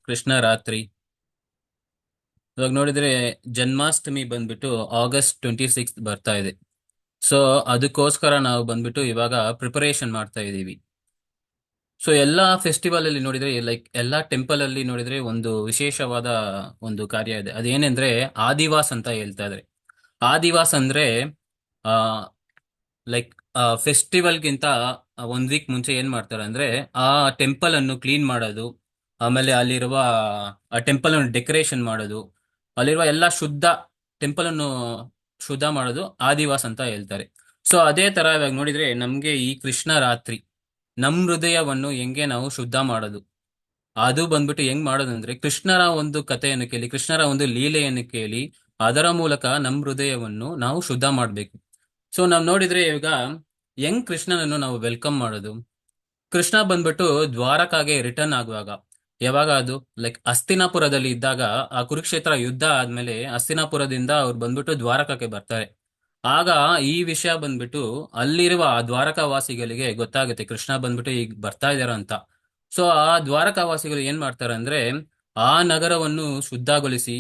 ಕೃಷ್ಣ ರಾತ್ರಿ. ಇವಾಗ ನೋಡಿದ್ರೆ ಜನ್ಮಾಷ್ಟಮಿ ಬಂದ್ಬಿಟ್ಟು August 26 ಬರ್ತಾ ಇದೆ. ಸೊ ಅದಕ್ಕೋಸ್ಕರ ನಾವು ಬಂದ್ಬಿಟ್ಟು ಇವಾಗ ಪ್ರಿಪರೇಷನ್ ಮಾಡ್ತಾ ಇದ್ದೀವಿ. ಸೊ ಎಲ್ಲಾ ಫೆಸ್ಟಿವಲ್ ಅಲ್ಲಿ ನೋಡಿದ್ರೆ ಲೈಕ್ ಎಲ್ಲಾ ಟೆಂಪಲ್ ಅಲ್ಲಿ ನೋಡಿದ್ರೆ ಒಂದು ವಿಶೇಷವಾದ ಒಂದು ಕಾರ್ಯ ಇದೆ. ಅದೇನೆಂದ್ರೆ ಆದಿವಾಸ್ ಅಂತ ಹೇಳ್ತಾ ಇದ್ರೆ. ಆದಿವಾಸ್ ಅಂದ್ರೆ ಆ ಲೈಕ್ ಫೆಸ್ಟಿವಲ್ಗಿಂತ ಒಂದ್ ವೀಕ್ ಮುಂಚೆ ಏನ್ ಮಾಡ್ತಾರೆ ಅಂದ್ರೆ ಆ ಟೆಂಪಲ್ ಅನ್ನು ಕ್ಲೀನ್ ಮಾಡೋದು, ಆಮೇಲೆ ಅಲ್ಲಿರುವ ಆ ಟೆಂಪಲ್ ಅನ್ನು ಡೆಕೋರೇಷನ್ ಮಾಡೋದು, ಅಲ್ಲಿರುವ ಎಲ್ಲ ಟೆಂಪಲ್ ಅನ್ನು ಶುದ್ಧ ಮಾಡೋದು ಆದಿವಾಸ್ ಅಂತ ಹೇಳ್ತಾರೆ. ಸೊ ಅದೇ ತರ ಇವಾಗ ನೋಡಿದ್ರೆ ನಮ್ಗೆ ಈ ಕೃಷ್ಣ ರಾತ್ರಿ ನಮ್ ಹೃದಯವನ್ನು ಹೆಂಗೆ ನಾವು ಶುದ್ಧ ಮಾಡೋದು, ಅದು ಬಂದ್ಬಿಟ್ಟು ಹೆಂಗ್ ಮಾಡೋದಂದ್ರೆ ಕೃಷ್ಣರ ಒಂದು ಕಥೆಯನ್ನು ಕೇಳಿ, ಕೃಷ್ಣರ ಒಂದು ಲೀಲೆಯನ್ನು ಕೇಳಿ ಅದರ ಮೂಲಕ ನಮ್ ಹೃದಯವನ್ನು ನಾವು ಶುದ್ಧ ಮಾಡ್ಬೇಕು. ಸೊ ನಾವ್ ನೋಡಿದ್ರೆ ಇವಾಗ ಯಂಗ್ ಕೃಷ್ಣನನ್ನು ನಾವು ವೆಲ್ಕಮ್ ಮಾಡೋದು. ಕೃಷ್ಣ ಬಂದ್ಬಿಟ್ಟು ದ್ವಾರಕಾಗೆ ರಿಟರ್ನ್ ಆಗುವಾಗ, ಯಾವಾಗ ಅದು ಲೈಕ್ ಹಸ್ತಿನಾಪುರದಲ್ಲಿ ಇದ್ದಾಗ, ಆ ಕುರುಕ್ಷೇತ್ರ ಯುದ್ಧ ಆದ್ಮೇಲೆ ಹಸ್ತಿನಾಪುರದಿಂದ ಅವ್ರು ಬಂದ್ಬಿಟ್ಟು ದ್ವಾರಕಕ್ಕೆ ಬರ್ತಾರೆ. ಆಗ ಈ ವಿಷಯ ಬಂದ್ಬಿಟ್ಟು ಅಲ್ಲಿರುವ ಆ ದ್ವಾರಕಾವಾಸಿಗಳಿಗೆ ಗೊತ್ತಾಗುತ್ತೆ ಕೃಷ್ಣ ಬಂದ್ಬಿಟ್ಟು ಈಗ ಬರ್ತಾ ಇದಾರ ಅಂತ. ಸೊ ಆ ದ್ವಾರಕಾವಾಸಿಗಳು ಏನ್ ಮಾಡ್ತಾರೆ ಅಂದ್ರೆ ಆ ನಗರವನ್ನು ಶುದ್ಧಗೊಳಿಸಿ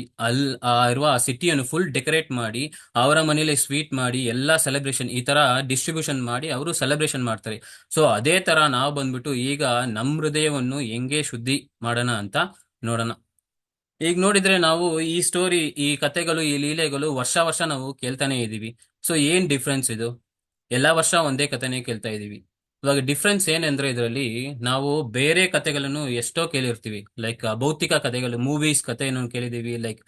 ಇರುವ ಆ ಸಿಟಿಯನ್ನು ಫುಲ್ ಡೆಕೋರೇಟ್ ಮಾಡಿ, ಅವರ ಮನೇಲಿ ಸ್ವೀಟ್ ಮಾಡಿ ಎಲ್ಲಾ ಸೆಲೆಬ್ರೇಷನ್ ಈ ತರ ಡಿಸ್ಟ್ರಿಬ್ಯೂಷನ್ ಮಾಡಿ ಅವರು ಸೆಲೆಬ್ರೇಷನ್ ಮಾಡ್ತಾರೆ. ಸೊ ಅದೇ ತರ ನಾವು ಬಂದ್ಬಿಟ್ಟು ಈಗ ನಮ್ ಹೃದಯವನ್ನು ಹೆಂಗೆ ಶುದ್ಧಿ ಮಾಡೋಣ ಅಂತ ನೋಡೋಣ. ಈಗ ನೋಡಿದ್ರೆ ನಾವು ಈ ಸ್ಟೋರಿ, ಈ ಕತೆಗಳು, ಈ ಲೀಲೆಗಳು ವರ್ಷ ವರ್ಷ ನಾವು ಕೇಳ್ತಾನೆ ಇದೀವಿ. ಸೊ ಏನ್ ಡಿಫ್ರೆನ್ಸ್ ಇದು? ಎಲ್ಲಾ ವರ್ಷ ಒಂದೇ ಕಥೆನೇ ಕೇಳ್ತಾ ಇದೀವಿ. ಇವಾಗ ಡಿಫ್ರೆನ್ಸ್ ಏನಂದ್ರೆ ಇದರಲ್ಲಿ ನಾವು ಬೇರೆ ಕತೆಗಳನ್ನು ಎಷ್ಟೋ ಕೇಳಿರ್ತೀವಿ. ಲೈಕ್ ಭೌತಿಕ ಕಥೆಗಳು, ಮೂವೀಸ್ ಕಥೆಯನ್ನು ಕೇಳಿದೀವಿ. ಲೈಕ್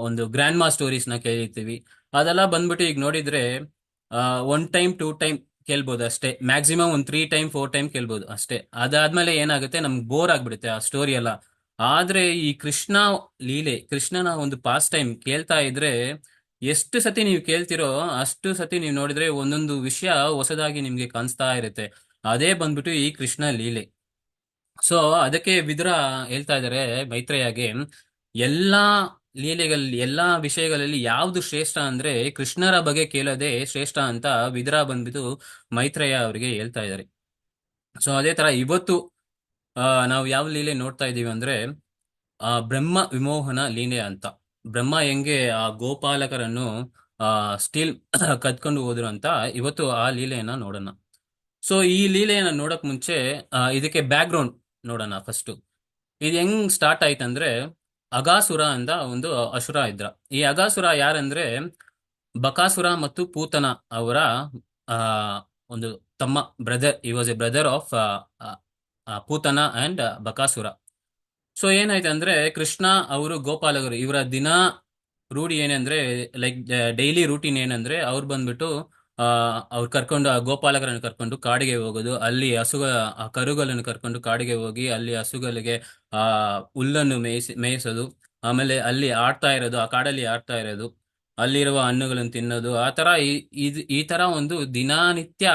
ಒಂದು ಗ್ರ್ಯಾಂಡ್ ಮಾ ಸ್ಟೋರೀಸ್ ನ ಕೇಳಿರ್ತೀವಿ. ಅದೆಲ್ಲ ಬಂದ್ಬಿಟ್ಟು ಈಗ ನೋಡಿದ್ರೆ ಒನ್ ಟೈಮ್ ಟೂ ಟೈಮ್ ಕೇಳ್ಬೋದು ಅಷ್ಟೇ. ಮ್ಯಾಕ್ಸಿಮಮ್ ಒಂದು 3 ಟೈಮ್ 4 ಟೈಮ್ ಕೇಳ್ಬೋದು ಅಷ್ಟೇ. ಅದಾದ್ಮೇಲೆ ಏನಾಗುತ್ತೆ, ನಮ್ಗೆ ಬೋರ್ ಆಗ್ಬಿಡುತ್ತೆ ಆ ಸ್ಟೋರಿ ಎಲ್ಲ. ಆದ್ರೆ ಈ ಕೃಷ್ಣ ಲೀಲೆ, ಕೃಷ್ಣನ ಒಂದು ಪಾಸ್ಟ್ ಟೈಮ್ ಕೇಳ್ತಾ ಇದ್ರೆ ಎಷ್ಟು ಸತಿ ನೀವು ಕೇಳ್ತಿರೋ ಅಷ್ಟು ಸತಿ ನೀವು ನೋಡಿದ್ರೆ ಒಂದೊಂದು ವಿಷಯ ಹೊಸದಾಗಿ ನಿಮ್ಗೆ ಕಾಣಿಸ್ತಾ ಇರುತ್ತೆ. ಅದೇ ಬಂದ್ಬಿಟ್ಟು ಈ ಕೃಷ್ಣ ಲೀಲೆ. ಸೊ ಅದಕ್ಕೆ ವಿದುರ ಹೇಳ್ತಾ ಇದ್ದಾರೆ ಮೈತ್ರೇಯಗೆ, ಎಲ್ಲಾ ಲೀಲೆಗಳಲ್ಲಿ ಎಲ್ಲಾ ವಿಷಯಗಳಲ್ಲಿ ಯಾವ್ದು ಶ್ರೇಷ್ಠ ಅಂದ್ರೆ ಕೃಷ್ಣರ ಬಗ್ಗೆ ಕೇಳೋದೇ ಶ್ರೇಷ್ಠ ಅಂತ ವಿದುರ ಬಂದ್ಬಿಟ್ಟು ಮೈತ್ರೇಯ ಅವರಿಗೆ ಹೇಳ್ತಾ ಇದ್ದಾರೆ. ಸೊ ಅದೇ ತರ ಇವತ್ತು ನಾವು ಯಾವ ಲೀಲೆ ನೋಡ್ತಾ ಇದೀವಿ ಅಂದ್ರೆ ಬ್ರಹ್ಮ ವಿಮೋಹನ ಲೀಲೆ ಅಂತ. ಬ್ರಹ್ಮ ಹೆಂಗೆ ಆ ಗೋಪಾಲಕರನ್ನು ಸ್ಟೀಲ್ ಕದ್ಕೊಂಡು ಹೋದ್ರು ಅಂತ ಇವತ್ತು ಆ ಲೀಲೆಯನ್ನ ನೋಡೋಣ. ಸೊ ಈ ಲೀಲೆಯನ್ನ ನೋಡಕ್ ಮುಂಚೆ ಇದಕ್ಕೆ ಬ್ಯಾಕ್ ಗ್ರೌಂಡ್ ನೋಡೋಣ ಫಸ್ಟ್. ಇದು ಹೆಂಗ್ ಸ್ಟಾರ್ಟ್ ಆಯ್ತಂದ್ರೆ, ಅಗಾಸುರ ಅಂತ ಒಂದು ಅಸುರ ಇದ್ರ. ಈ ಅಗಾಸುರ ಯಾರಂದ್ರೆ ಬಕಾಸುರ ಮತ್ತು ಪೂತನ ಅವರ ಆ ಒಂದು ತಮ್ಮ, ಬ್ರದರ್. ಈ was A brother of Putana and Bakasura. So ಏನಾಯ್ತು ಅಂದ್ರೆ ಕೃಷ್ಣ ಅವರು ಗೋಪಾಲಕರು, ಇವರ ದಿನ ರೂಢಿ ಏನಂದ್ರೆ ಲೈಕ್ ಡೈಲಿ ರೂಟೀನ್ ಏನಂದ್ರೆ ಅವ್ರು ಬಂದ್ಬಿಟ್ಟು ಆ ಅವ್ರು ಕರ್ಕೊಂಡು ಆ ಗೋಪಾಲಕರನ್ನು ಕರ್ಕೊಂಡು ಕಾಡಿಗೆ ಹೋಗೋದು, ಅಲ್ಲಿ ಆ ಕರುಗಳನ್ನು ಕರ್ಕೊಂಡು ಕಾಡಿಗೆ ಹೋಗಿ ಅಲ್ಲಿ ಹಸುಗಳಿಗೆ ಆ ಹುಲ್ಲನ್ನು ಮೇಯಿಸೋದು, ಆಮೇಲೆ ಅಲ್ಲಿ ಆಡ್ತಾ ಇರೋದು, ಆ ಕಾಡಲ್ಲಿ ಆಡ್ತಾ ಇರೋದು, ಅಲ್ಲಿರುವ ಹಣ್ಣುಗಳನ್ನು ತಿನ್ನೋದು. ಆ ತರ ಈ ತರ ಒಂದು ದಿನನಿತ್ಯ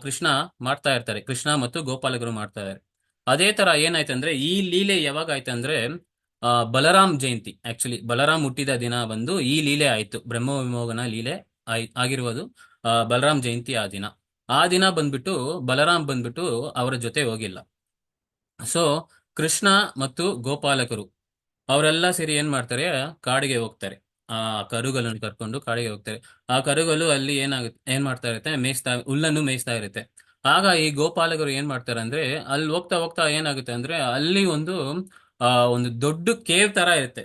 ಕೃಷ್ಣ ಮಾಡ್ತಾ ಇರ್ತಾರೆ, ಕೃಷ್ಣ ಮತ್ತು ಗೋಪಾಲಕರು ಮಾಡ್ತಾ ಇದ್ದಾರೆ. ಅದೇ ತರ ಏನಾಯ್ತಂದ್ರೆ ಈ ಲೀಲೆ ಯಾವಾಗ ಆಯ್ತಂದ್ರೆ ಬಲರಾಮ್ ಜಯಂತಿ, ಆಕ್ಚುಲಿ ಬಲರಾಮ್ ಹುಟ್ಟಿದ ದಿನ ಬಂದು ಈ ಲೀಲೆ ಆಯ್ತು. ಬ್ರಹ್ಮ ವಿಮೋಹನ ಲೀಲೆ ಆಗಿರುವುದು ಬಲರಾಮ್ ಜಯಂತಿ ಆ ದಿನ. ಆ ದಿನ ಬಂದ್ಬಿಟ್ಟು ಬಲರಾಮ್ ಬಂದ್ಬಿಟ್ಟು ಅವರ ಜೊತೆ ಹೋಗಿಲ್ಲ. ಸೊ ಕೃಷ್ಣ ಮತ್ತು ಗೋಪಾಲಕರು ಅವರೆಲ್ಲ ಸೇರಿ ಏನ್ ಮಾಡ್ತಾರೆ, ಕಾಡಿಗೆ ಹೋಗ್ತಾರೆ. ಆ ಕರುಗಳನ್ನು ಕರ್ಕೊಂಡು ಕಾಡಿಗೆ ಹೋಗ್ತಾರೆ. ಆ ಕರುಗಳು ಅಲ್ಲಿ ಏನ್ ಮಾಡ್ತಾ ಇರುತ್ತೆ, ಹುಲ್ಲನ್ನು ಮೇಯಿಸ್ತಾ ಇರುತ್ತೆ. ಆಗ ಈ ಗೋಪಾಲಕರು ಏನ್ ಮಾಡ್ತಾರೆ ಅಂದ್ರೆ ಅಲ್ಲಿ ಹೋಗ್ತಾ ಹೋಗ್ತಾ ಏನಾಗುತ್ತೆ ಅಂದ್ರೆ ಅಲ್ಲಿ ಒಂದು ದೊಡ್ಡ ಕೇವ್ ತರ ಇರುತ್ತೆ.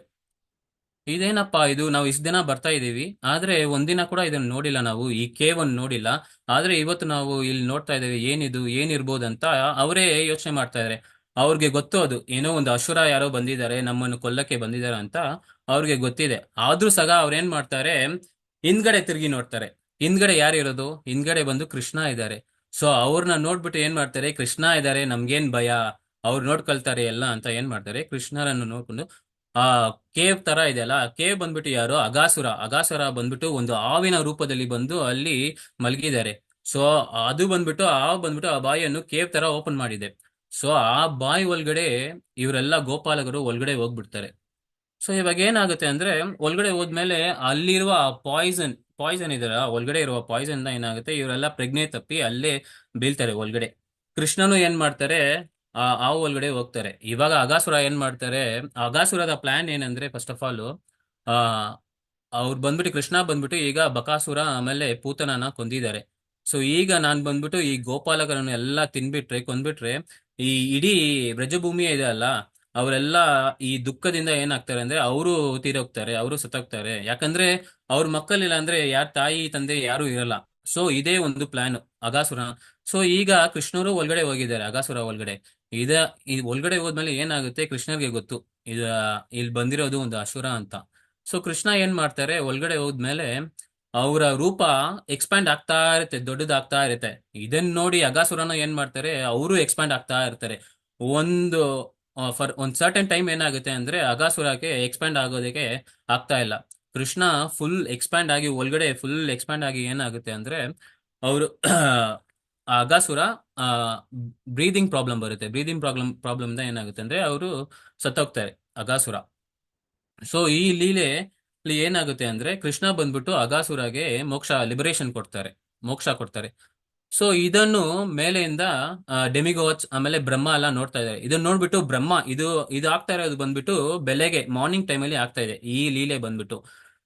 ಇದೇನಪ್ಪಾ ಇದು, ನಾವು ಇಷ್ಟ ದಿನ ಬರ್ತಾ ಇದೀವಿ ಆದ್ರೆ ಒಂದಿನ ಕೂಡ ಇದನ್ನ ನೋಡಿಲ್ಲ, ನಾವು ಈ ಕೇವ್ ಅನ್ನು ನೋಡಿಲ್ಲ. ಆದ್ರೆ ಇವತ್ತು ನಾವು ಇಲ್ಲಿ ನೋಡ್ತಾ ಇದ್ದೇವೆ, ಏನಿದು, ಏನಿರ್ಬೋದಂತ ಅವರೇ ಯೋಚನೆ ಮಾಡ್ತಾ ಇದಾರೆ. ಅವ್ರಿಗೆ ಗೊತ್ತು ಅದು ಏನೋ ಒಂದು ಅಸುರ ಯಾರೋ ಬಂದಿದ್ದಾರೆ, ನಮ್ಮನ್ನು ಕೊಲ್ಲಕ್ಕೆ ಬಂದಿದ್ದಾರೆ ಅಂತ ಅವ್ರಿಗೆ ಗೊತ್ತಿದೆ. ಆದ್ರೂ ಸಹ ಅವ್ರೇನ್ ಮಾಡ್ತಾರೆ, ಹಿಂದ್ಗಡೆ ತಿರುಗಿ ನೋಡ್ತಾರೆ. ಹಿಂದ್ಗಡೆ ಯಾರಿರೋದು, ಹಿಂದ್ಗಡೆ ಬಂದು ಕೃಷ್ಣ ಇದ್ದಾರೆ. ಸೊ ಅವ್ರನ್ನ ನೋಡ್ಬಿಟ್ಟು ಏನ್ ಮಾಡ್ತಾರೆ, ಕೃಷ್ಣ ಇದ್ದಾರೆ ನಮ್ಗೇನ್ ಭಯ, ಅವ್ರು ನೋಡ್ಕೊಳ್ತಾರೆ ಎಲ್ಲ ಅಂತ ಏನ್ ಮಾಡ್ತಾರೆ, ಕೃಷ್ಣರನ್ನು ನೋಡ್ಕೊಂಡು ಆ ಕೇವ್ ತರ ಇದೆಯಲ್ಲ, ಕೇವ್ ಬಂದ್ಬಿಟ್ಟು ಯಾರು, ಅಗಾಸುರ ಬಂದ್ಬಿಟ್ಟು ಒಂದು ಹಾವಿನ ರೂಪದಲ್ಲಿ ಬಂದು ಅಲ್ಲಿ ಮಲಗಿದ್ದಾರೆ. ಸೊ ಅದು ಬಂದ್ಬಿಟ್ಟು ಆ ಬಾಯಿಯನ್ನು ಕೇವ್ ತರ ಓಪನ್ ಮಾಡಿದೆ. ಸೊ ಆ ಬಾಯಿ ಒಳಗಡೆ ಇವರೆಲ್ಲ ಗೋಪಾಲಕರು ಒಳಗಡೆ ಹೋಗ್ಬಿಡ್ತಾರೆ. ಸೊ ಇವಾಗ ಏನಾಗುತ್ತೆ ಅಂದ್ರೆ ಒಳಗಡೆ ಹೋದ್ಮೇಲೆ ಅಲ್ಲಿರುವ ಪಾಯ್ಸನ್ ಇದರ ಒಳಗಡೆ ಇರುವ ಪಾಯ್ಸನ್ ಏನಾಗುತ್ತೆ, ಇವರೆಲ್ಲ ಪ್ರಜ್ಞೆ ತಪ್ಪಿ ಅಲ್ಲೇ ಬೀಳ್ತಾರೆ ಒಳಗಡೆ. ಕೃಷ್ಣನು ಏನ್ ಮಾಡ್ತಾರೆ, ಆ ಒಳಗಡೆ ಹೋಗ್ತಾರೆ. ಇವಾಗ ಅಗಾಸುರ ಏನ್ ಮಾಡ್ತಾರೆ, ಅಗಾಸುರದ ಪ್ಲಾನ್ ಏನಂದ್ರೆ ಫಸ್ಟ್ ಆಫ್ ಆಲ್ ಆ ಅವ್ರು ಬಂದ್ಬಿಟ್ಟು ಕೃಷ್ಣ ಬಂದ್ಬಿಟ್ಟು ಈಗ ಬಕಾಸುರ ಆಮೇಲೆ ಪೂತನನ ಕೊಂದಿದ್ದಾರೆ. ಸೊ ಈಗ ನಾನ್ ಬಂದ್ಬಿಟ್ಟು ಈ ಗೋಪಾಲಕರನ್ನು ಎಲ್ಲಾ ತಿನ್ಬಿಟ್ರೆ ಕೊಂದ್ಬಿಟ್ರೆ ಈ ಇಡೀ ಬ್ರಜಭೂಮಿ ಇದೆ ಅಲ್ಲ, ಅವರೆಲ್ಲ ಈ ದುಃಖದಿಂದ ಏನಾಗ್ತಾರೆ ಅಂದ್ರೆ ಅವರು ತೀರೋಗ್ತಾರೆ, ಅವರು ಸತ್ತೋಗ್ತಾರೆ. ಯಾಕಂದ್ರೆ ಅವ್ರ ಮಕ್ಕಳಿಲ್ಲ ಅಂದ್ರೆ ಯಾರ ತಾಯಿ ತಂದೆ ಯಾರು ಇರಲ್ಲ. ಸೊ ಇದೇ ಒಂದು ಪ್ಲಾನ್ ಅಗಾಸುರ. ಸೊ ಈಗ ಕೃಷ್ಣರು ಒಳಗಡೆ ಹೋಗಿದ್ದಾರೆ ಅಗಾಸುರ ಒಳಗಡೆ. ಇದ ಈ ಒಳಗಡೆ ಹೋದ್ಮೇಲೆ ಏನಾಗುತ್ತೆ ಕೃಷ್ಣರ್ಗೆ ಗೊತ್ತು, ಇದ ಇಲ್ಲಿ ಬಂದಿರೋದು ಒಂದು ಅಸುರ ಅಂತ. ಸೊ ಕೃಷ್ಣ ಏನ್ ಮಾಡ್ತಾರೆ, ಒಳಗಡೆ ಹೋದ್ಮೇಲೆ ಅವರ ರೂಪ ಎಕ್ಸ್ಪ್ಯಾಂಡ್ ಆಗ್ತಾ ಇರುತ್ತೆ, ದೊಡ್ಡದಾಗ್ತಾ ಇರುತ್ತೆ. ಇದನ್ನ ನೋಡಿ ಅಗಾಸುರನ ಏನ್ ಮಾಡ್ತಾರೆ, ಅವರು ಎಕ್ಸ್ಪ್ಯಾಂಡ್ ಆಗ್ತಾ ಇರ್ತಾರೆ. ಒಂದು ಫಾರ್ ಒಂದ್ ಸರ್ಟನ್ ಟೈಮ್ ಏನಾಗುತ್ತೆ ಅಂದ್ರೆ ಅಗಾಸುರಕ್ಕೆ ಎಕ್ಸ್ಪ್ಯಾಂಡ್ ಆಗೋದಕ್ಕೆ ಆಗ್ತಾ ಇಲ್ಲ. ಕೃಷ್ಣ ಫುಲ್ ಎಕ್ಸ್ಪ್ಯಾಂಡ್ ಆಗಿ ಒಳಗಡೆ ಫುಲ್ ಎಕ್ಸ್ಪ್ಯಾಂಡ್ ಆಗಿ ಏನಾಗುತ್ತೆ ಅಂದ್ರೆ ಅವರು ಅಗಾಸುರ ಆ ಬ್ರೀದಿಂಗ್ ಪ್ರಾಬ್ಲಮ್ ಬರುತ್ತೆ. ಬ್ರೀದಿಂಗ್ ಪ್ರಾಬ್ಲಮ್ ಏನಾಗುತ್ತೆ ಅಂದ್ರೆ ಅವರು ಸತ್ತೋಗ್ತಾರೆ ಅಗಾಸುರ. ಸೊ ಈ ಲೀಲೆ ಏನಾಗುತ್ತೆ ಅಂದ್ರೆ ಕೃಷ್ಣ ಬಂದ್ಬಿಟ್ಟು ಅಗಾಸುರಗೆ ಮೋಕ್ಷ ಲಿಬರೇಷನ್ ಕೊಡ್ತಾರೆ, ಮೋಕ್ಷ ಕೊಡ್ತಾರೆ. ಸೊ ಇದನ್ನು ಮೇಲೆಯಿಂದ ಡೆಮಿಗೋಚ್ ಆಮೇಲೆ ಬ್ರಹ್ಮ ಎಲ್ಲ ನೋಡ್ತಾ ಇದ್ದಾರೆ. ಇದನ್ನ ನೋಡ್ಬಿಟ್ಟು ಬ್ರಹ್ಮ ಇದು ಆಗ್ತಾ ಇರೋದು ಬಂದ್ಬಿಟ್ಟು ಬೆಳಗ್ಗೆ ಮಾರ್ನಿಂಗ್ ಟೈಮ್ ಅಲ್ಲಿ ಆಗ್ತಾ ಇದೆ ಈ ಲೀಲೆ ಬಂದ್ಬಿಟ್ಟು.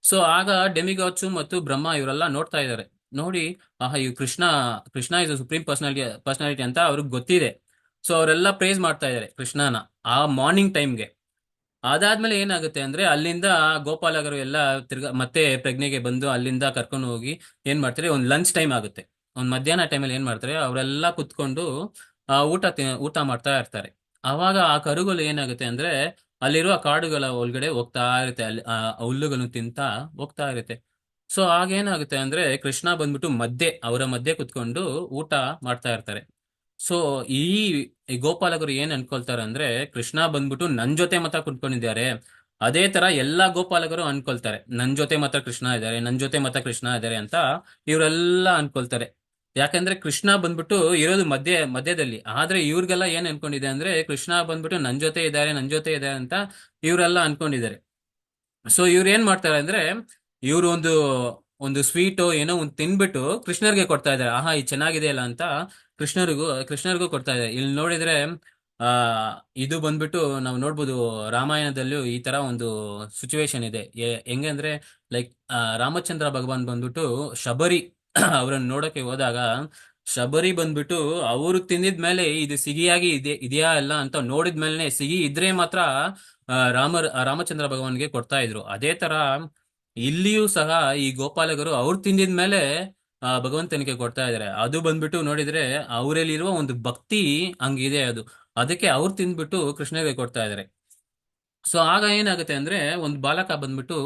ಸೊ ಆಗ ಡೆಮಿಗಾಚು ಮತ್ತು ಬ್ರಹ್ಮ ಇವರೆಲ್ಲ ನೋಡ್ತಾ ಇದ್ದಾರೆ. ನೋಡಿ ಆಹಾ ಇವ್ Krishna, Krishna is supreme personality ಅಂತ ಅವ್ರಿಗೆ ಗೊತ್ತಿದೆ. ಸೊ ಅವರೆಲ್ಲ ಪ್ರೇಸ್ ಮಾಡ್ತಾ ಇದ್ದಾರೆ ಕೃಷ್ಣನ ಆ ಮಾರ್ನಿಂಗ್ ಟೈಮ್ಗೆ. ಅದಾದ್ಮೇಲೆ ಏನಾಗುತ್ತೆ ಅಂದ್ರೆ ಅಲ್ಲಿಂದ ಗೋಪಾಲಕರು ಎಲ್ಲ ತಿರ್ಗಾ ಮತ್ತೆ ಪ್ರಜ್ಞೆಗೆ ಬಂದು ಅಲ್ಲಿಂದ ಕರ್ಕೊಂಡು ಹೋಗಿ ಏನ್ ಮಾಡ್ತಾರೆ, ಒಂದು ಲಂಚ್ ಟೈಮ್ ಆಗುತ್ತೆ. ಒಂದ್ ಮಧ್ಯಾಹ್ನ ಟೈಮಲ್ಲಿ ಏನ್ ಮಾಡ್ತಾರೆ, ಅವರೆಲ್ಲ ಕುತ್ಕೊಂಡು ಊಟ ಮಾಡ್ತಾ ಇರ್ತಾರೆ. ಅವಾಗ ಆ ಕರುಗಳು ಏನಾಗುತ್ತೆ ಅಂದ್ರೆ ಅಲ್ಲಿರುವ ಕಾಡುಗಳ ಒಳಗಡೆ ಹೋಗ್ತಾ ಇರುತ್ತೆ, ಅಲ್ಲಿ ಹುಲ್ಲುಗಳನ್ನು ತಿಂತಾ ಹೋಗ್ತಾ ಇರುತ್ತೆ. ಸೊ ಆಗೇನಾಗುತ್ತೆ ಅಂದ್ರೆ ಕೃಷ್ಣ ಬಂದ್ಬಿಟ್ಟು ಅವರ ಮಧ್ಯೆ ಕುತ್ಕೊಂಡು ಊಟ ಮಾಡ್ತಾ ಇರ್ತಾರೆ. ಸೊ ಈ ಈ ಗೋಪಾಲಕರು ಏನ್ ಅನ್ಕೊಳ್ತಾರೆ ಅಂದ್ರೆ ಕೃಷ್ಣ ಬಂದ್ಬಿಟ್ಟು ನನ್ ಜೊತೆ ಮಾತ್ರ ಕುತ್ಕೊಂಡಿದ್ದಾರೆ. ಅದೇ ತರ ಎಲ್ಲಾ ಗೋಪಾಲಕರು ಅನ್ಕೊಳ್ತಾರೆ, ನನ್ ಜೊತೆ ಮಾತ್ರ ಕೃಷ್ಣ ಇದ್ದಾರೆ, ನನ್ ಜೊತೆ ಮಾತ್ರ ಕೃಷ್ಣ ಇದ್ದಾರೆ ಅಂತ ಇವರೆಲ್ಲ ಅನ್ಕೊಳ್ತಾರೆ. ಯಾಕಂದ್ರೆ ಕೃಷ್ಣ ಬಂದ್ಬಿಟ್ಟು ಇರೋದು ಮಧ್ಯದಲ್ಲಿ. ಆದ್ರೆ ಇವ್ರಿಗೆಲ್ಲ ಏನ್ ಅನ್ಕೊಂಡಿದೆ ಅಂದ್ರೆ ಕೃಷ್ಣ ಬಂದ್ಬಿಟ್ಟು ನನ್ ಜೊತೆ ಇದ್ದಾರೆ, ನನ್ ಜೊತೆ ಇದ್ದಾರೆ ಅಂತ ಇವರೆಲ್ಲ ಅನ್ಕೊಂಡಿದ್ದಾರೆ. ಸೊ ಇವ್ರು ಏನ್ ಮಾಡ್ತಾರೆ ಅಂದ್ರೆ ಇವ್ರು ಒಂದು ಒಂದು ಸ್ವೀಟ್ ಏನೋ ಒಂದು ತಿನ್ಬಿಟ್ಟು ಕೃಷ್ಣರ್ಗೆ ಕೊಡ್ತಾ ಇದ್ದಾರೆ. ಆಹಾ ಇದು ಚೆನ್ನಾಗಿದೆ ಅಲ್ಲ ಅಂತ ಕೃಷ್ಣರಿಗೂ ಕೊಡ್ತಾ ಇದ್ದಾರೆ. ಇಲ್ಲಿ ನೋಡಿದ್ರೆ ಆ ಇದು ಬಂದ್ಬಿಟ್ಟು ನಾವು ನೋಡ್ಬೋದು, ರಾಮಾಯಣದಲ್ಲೂ ಈ ತರ ಒಂದು ಸಿಚುವೇಶನ್ ಇದೆ. ಹೆಂಗೆ ಅಂದ್ರೆ ಲೈಕ್ ರಾಮಚಂದ್ರ ಭಗವಾನ್ ಬಂದ್ಬಿಟ್ಟು ಶಬರಿ ಅವರನ್ನು ನೋಡಕ್ಕೆ ಹೋದಾಗ ಶಬರಿ ಬಂದ್ಬಿಟ್ಟು ಅವರು ತಿಂದಿದ್ಮೇಲೆ ಇದು ಸಿಹಿಯಾಗಿ ಇದೆಯಾ ಅಲ್ಲ ಅಂತ ನೋಡಿದ್ಮೇಲೆ ಸಿಹಿ ಇದ್ರೆ ಮಾತ್ರ ರಾಮಚಂದ್ರ ಭಗವಾನ್ಗೆ ಕೊಡ್ತಾ ಇದ್ರು. ಅದೇ ತರ ಇಲ್ಲಿಯೂ ಸಹ ಈ ಗೋಪಾಲಕರು ಅವ್ರು ತಿಂದಿದ್ಮೇಲೆ ಭಗವಂತನಿಗೆ ಕೊಡ್ತಾ ಇದಾರೆ. ಅದು ಬಂದ್ಬಿಟ್ಟು ನೋಡಿದ್ರೆ ಅವರಲ್ಲಿರುವ ಒಂದು ಭಕ್ತಿ ಹಂಗಿದೆ ಅದು. ಅದಕ್ಕೆ ಅವ್ರು ತಿಂದ್ಬಿಟ್ಟು ಕೃಷ್ಣಗೆ ಕೊಡ್ತಾ ಇದಾರೆ. ಸೊ ಆಗ ಏನಾಗುತ್ತೆ ಅಂದ್ರೆ ಒಂದು ಬಾಲಕ ಬಂದ್ಬಿಟ್ಟು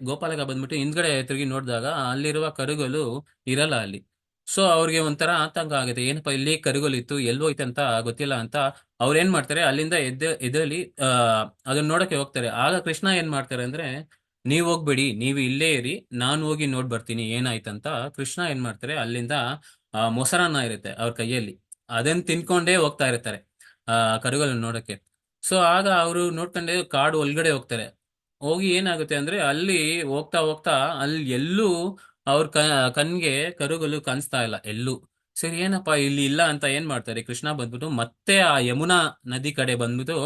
ಗೋಪಾಲಕ ಬಂದ್ಬಿಟ್ಟು ಹಿಂದ್ಗಡೆ ತಿರುಗಿ ನೋಡಿದಾಗ ಅಲ್ಲಿರುವ ಕರುಗಳು ಇರಲ್ಲ ಅಲ್ಲಿ. ಸೊ ಅವ್ರಿಗೆ ಒಂಥರ ಆತಂಕ ಆಗುತ್ತೆ, ಏನಪ್ಪಾ ಇಲ್ಲಿ ಕರುಗಳು ಇತ್ತು ಎಲ್ಲೋಯ್ತಂತ ಗೊತ್ತಿಲ್ಲ ಅಂತ. ಅವ್ರು ಏನ್ ಮಾಡ್ತಾರೆ, ಅಲ್ಲಿಂದ ಎದ್ದೇಳಿ ಅದನ್ನ ನೋಡಕ್ಕೆ ಹೋಗ್ತಾರೆ. ಆಗ ಕೃಷ್ಣ ಏನ್ ಮಾಡ್ತಾರೆ ಅಂದ್ರೆ ನೀವ್ ಹೋಗ್ಬೇಡಿ, ನೀವು ಇಲ್ಲೇ ಇರಿ, ನಾನು ಹೋಗಿ ನೋಡ್ ಬರ್ತೀನಿ ಏನಾಯ್ತಂತ. ಕೃಷ್ಣ ಏನ್ ಮಾಡ್ತಾರೆ, ಅಲ್ಲಿಂದ ಮೊಸರನ್ನ ಇರುತ್ತೆ ಅವ್ರ ಕೈಯಲ್ಲಿ, ಅದನ್ನ ತಿನ್ಕೊಂಡೇ ಹೋಗ್ತಾ ಇರ್ತಾರೆ ಕರುಗಳನ್ನ ನೋಡಕ್ಕೆ. ಸೊ ಆಗ ಅವರು ನೋಡ್ಕೊಂಡೆ ಕಾಡು ಒಳಗಡೆ ಹೋಗ್ತಾರೆ. ಹೋಗಿ ಏನಾಗುತ್ತೆ ಅಂದ್ರೆ ಅಲ್ಲಿ ಹೋಗ್ತಾ ಹೋಗ್ತಾ ಅಲ್ಲಿ ಎಲ್ಲೂ ಅವ್ರ ಕಣ್ಗೆ ಕರುಗಳು ಕಾಣಿಸ್ತಾ ಇಲ್ಲ ಎಲ್ಲೂ. ಸರಿ ಏನಪ್ಪಾ ಇಲ್ಲಿ ಇಲ್ಲ ಅಂತ ಏನ್ ಮಾಡ್ತಾರೆ, ಕೃಷ್ಣ ಬಂದ್ಬಿಟ್ಟು ಮತ್ತೆ ಆ ಯಮುನಾ ನದಿ ಕಡೆ ಬಂದ್ಬಿಟ್ಟು